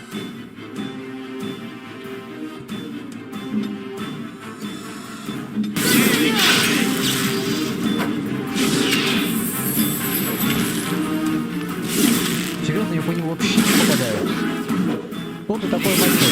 Серьезно, я по нему вообще не попадаю. Кто ты такой, мальчик?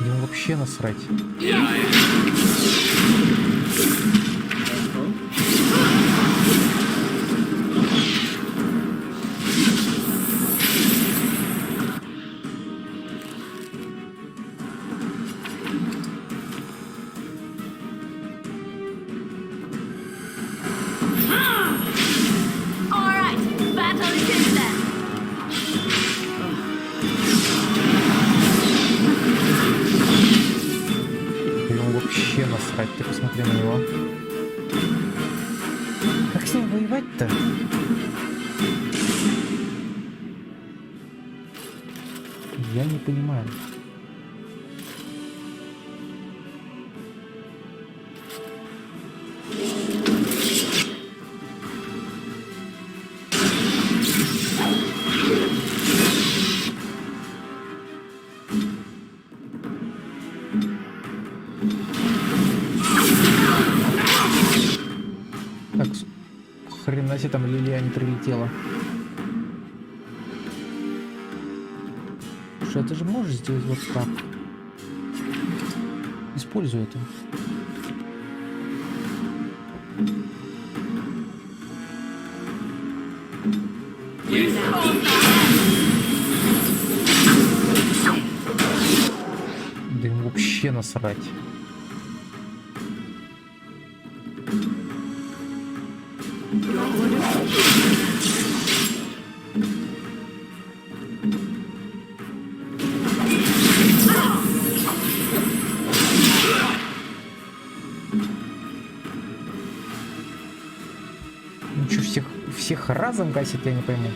Ему вообще насрать. All right, battle it is then. Ему вообще насрать, ты посмотри на него. Как с ним воевать-то? Я не понимаю. Так, хрена себе, там Лилия не прилетела. Что ты же можешь сделать вот так? Используй это. Да ему вообще насрать. Ну что, всех разом гасит, я не пойму.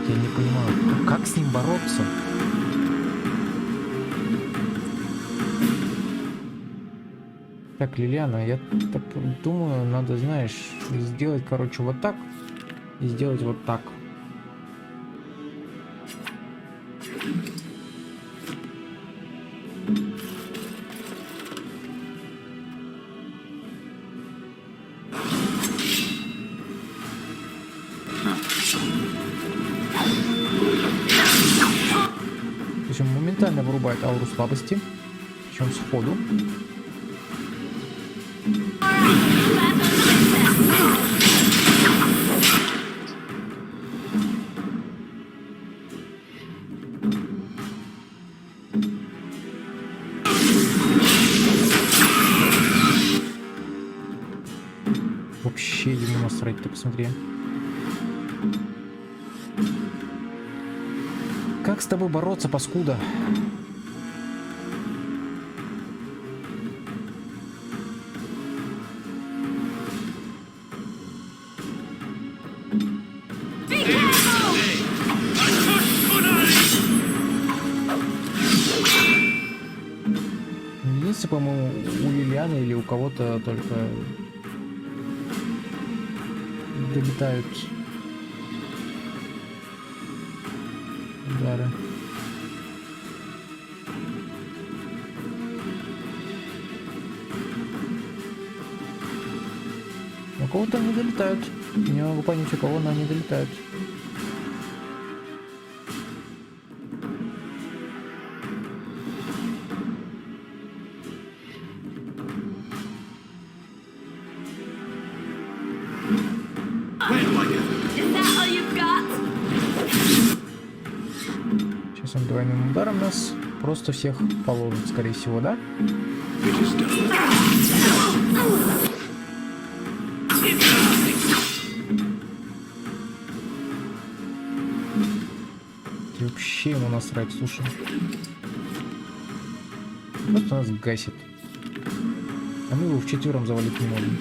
Я не понимаю, как с ним бороться? Так, Лилиана, я так думаю, надо, знаешь, сделать, короче, вот так и сделать вот так. То есть он моментально вырубает ауру слабости, причем сходу. Вообще ему насрать, ты посмотри. Как с тобой бороться, паскуда? Единственное, по-моему, у Лилианы или у кого-то только долетают удары. У кого-то не долетают. Не могу понять, у кого, но они долетают. Своим двойным ударом нас просто всех положит, скорее всего, да? И вообще ему насрать, слушай. Просто нас гасит. А мы его вчетвером завалить не можем.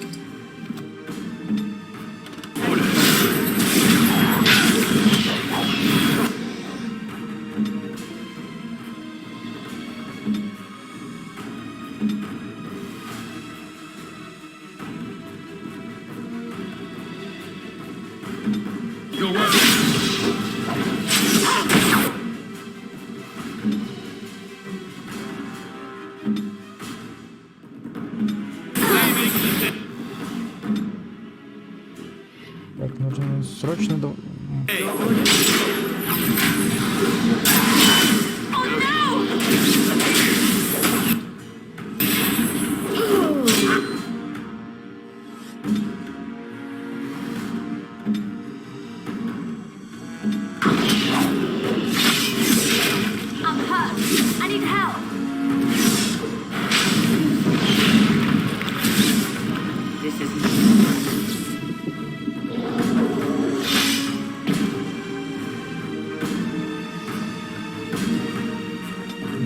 Так, нужно срочно...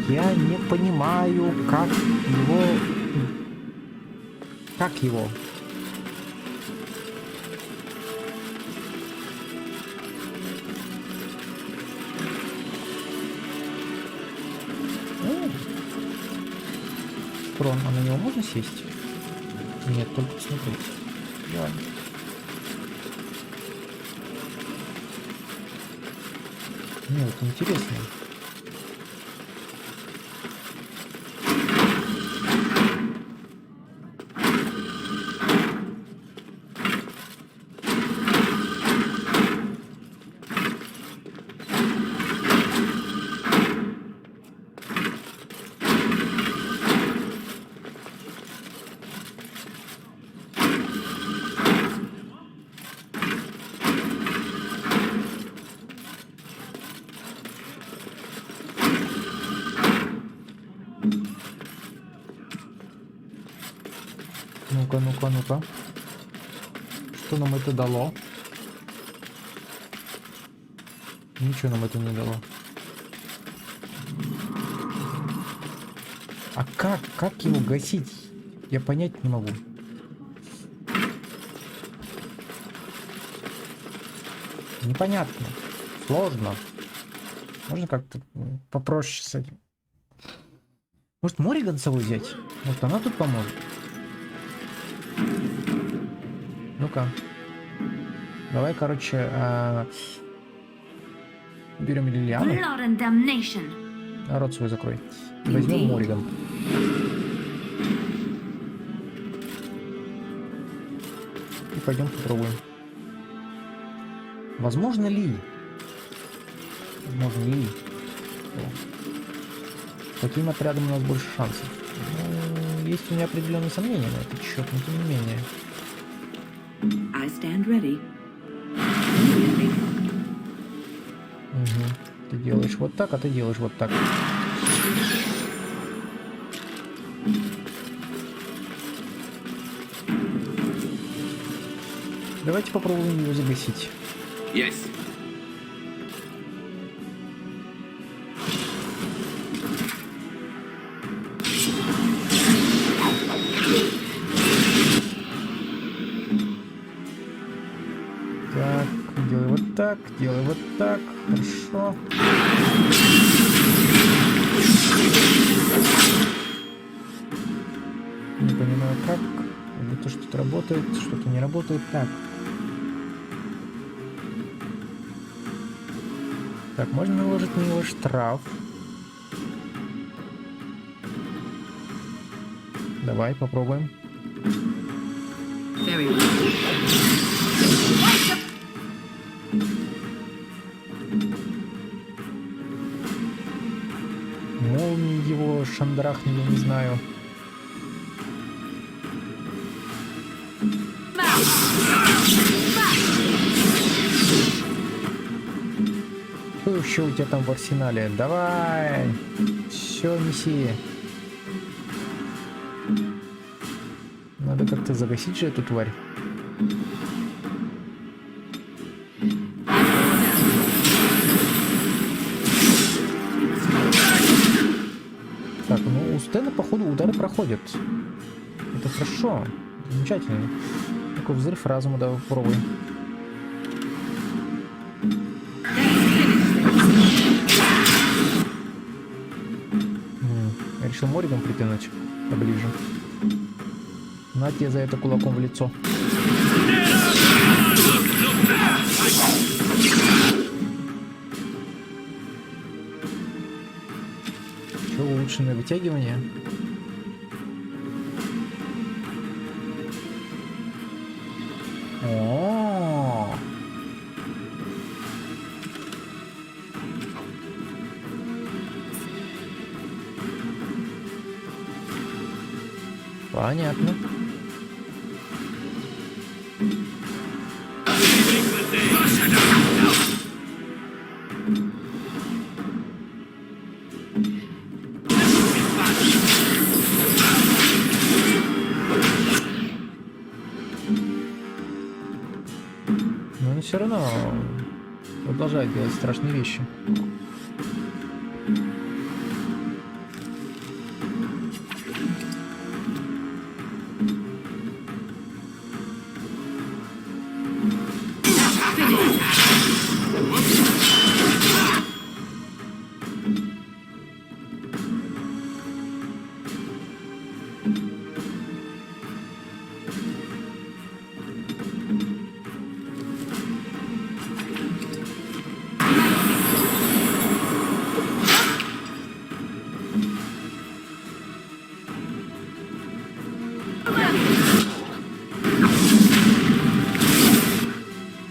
Я не понимаю, как его... Как его? Трон, а на него можно сесть? Нет, только посмотреть. Давай. Нет, интересно. Ну-ка, ну-ка, ну-ка. Что нам это дало? Ничего нам это не дало. А как его гасить? Я понять не могу. Непонятно. Сложно. Можно как-то попроще с этим. Может, Мориган с собой взять? Вот она тут поможет. Ну-ка. Давай, короче, берем Лилиану. Рот свой закрой. Возьмем Мориган. И пойдем попробуем. Возможно ли? Возможно ли? С каким отрядом у нас больше шансов? Ну, есть у меня определенные сомнения на этот счет, но тем не менее. I stand ready. Угу. Ты делаешь вот так, а ты делаешь вот так. Давайте попробуем его загасить. Есть. Так, делай вот так, делай вот так. Хорошо. Не понимаю, как. Это что-то работает, что-то не работает. Так. Так, можно наложить на него штраф. Давай, попробуем. Молнии его шандрахнули, не знаю. Что еще у тебя там в арсенале? Давай! Все, неси. Надо как-то загасить же эту тварь. Так, ну у Стэна, походу, удары проходят. Это хорошо. Замечательно. Такой взрыв разума, давай попробуем. Я решил Мориган притянуть поближе. На тебе за это кулаком в лицо. Что, улучшенное вытягивание? О-о-о. Понятно. Но он все равно продолжает делать страшные вещи.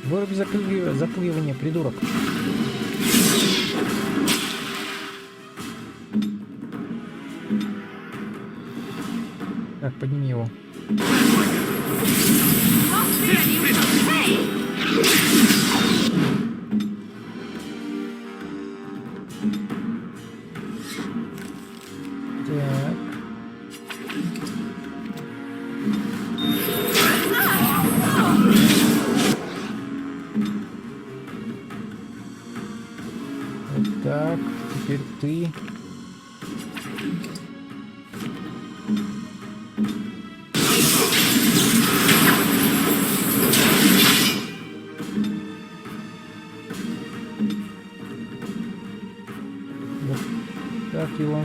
Выруби запугивание, придурок. Так, подними его. Так. Вот так, теперь ты. Вот так его.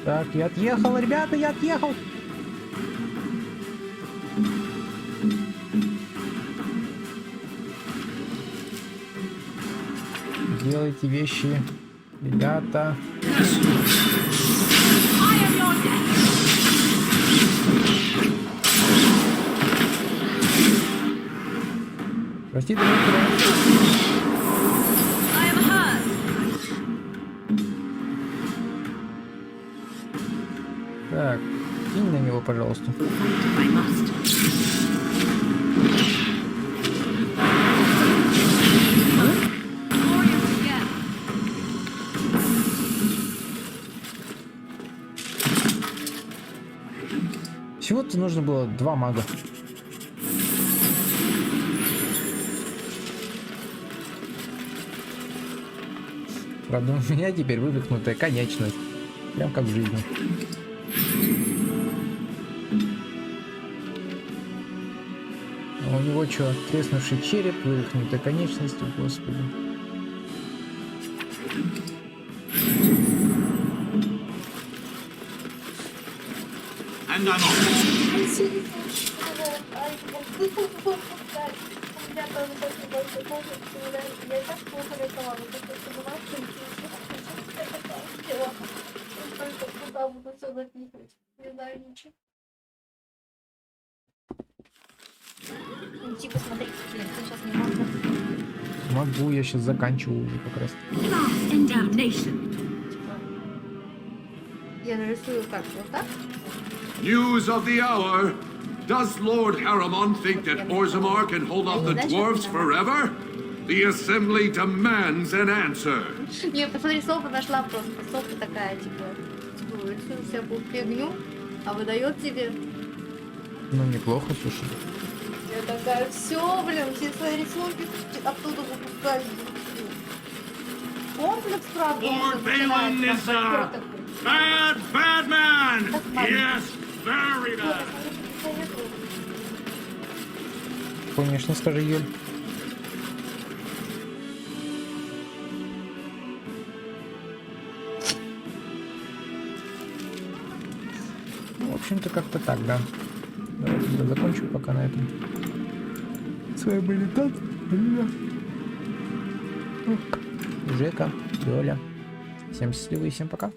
Так, я отъехал, ребята, я отъехал. Делайте вещи, ребята. Прости, так, кинь на него, пожалуйста. Всего-то нужно было 2 мага. Правда, у меня теперь вывихнутая конечность. Прям как в жизни. А у него что, треснувший череп, вывихнутая конечность, о, господи. Типа, смотри, блин, ты сейчас не можешь. Могу, я сейчас заканчиваю уже как раз. Я нарисую как, вот так? News of the hour. Does Lord Harriman think that Orzammar can hold off the dwarves forever? The Assembly demands an answer. Не, посмотри, Софа нашла просто. Софа такая, типа, рисует всякую фигню, а выдает тебе. Ну, неплохо, слушай. Я такая, все, блин, все свои рисунки оттуда выпускать. Комплекс, правда, Lord Balin is a bad man! Yes, very bad! Конечно, скажи, Юль. В общем-то, как-то так, да. Давайте я закончу пока на этом. С вами были Тат, Жека, Лёля. Всем счастливо и всем пока.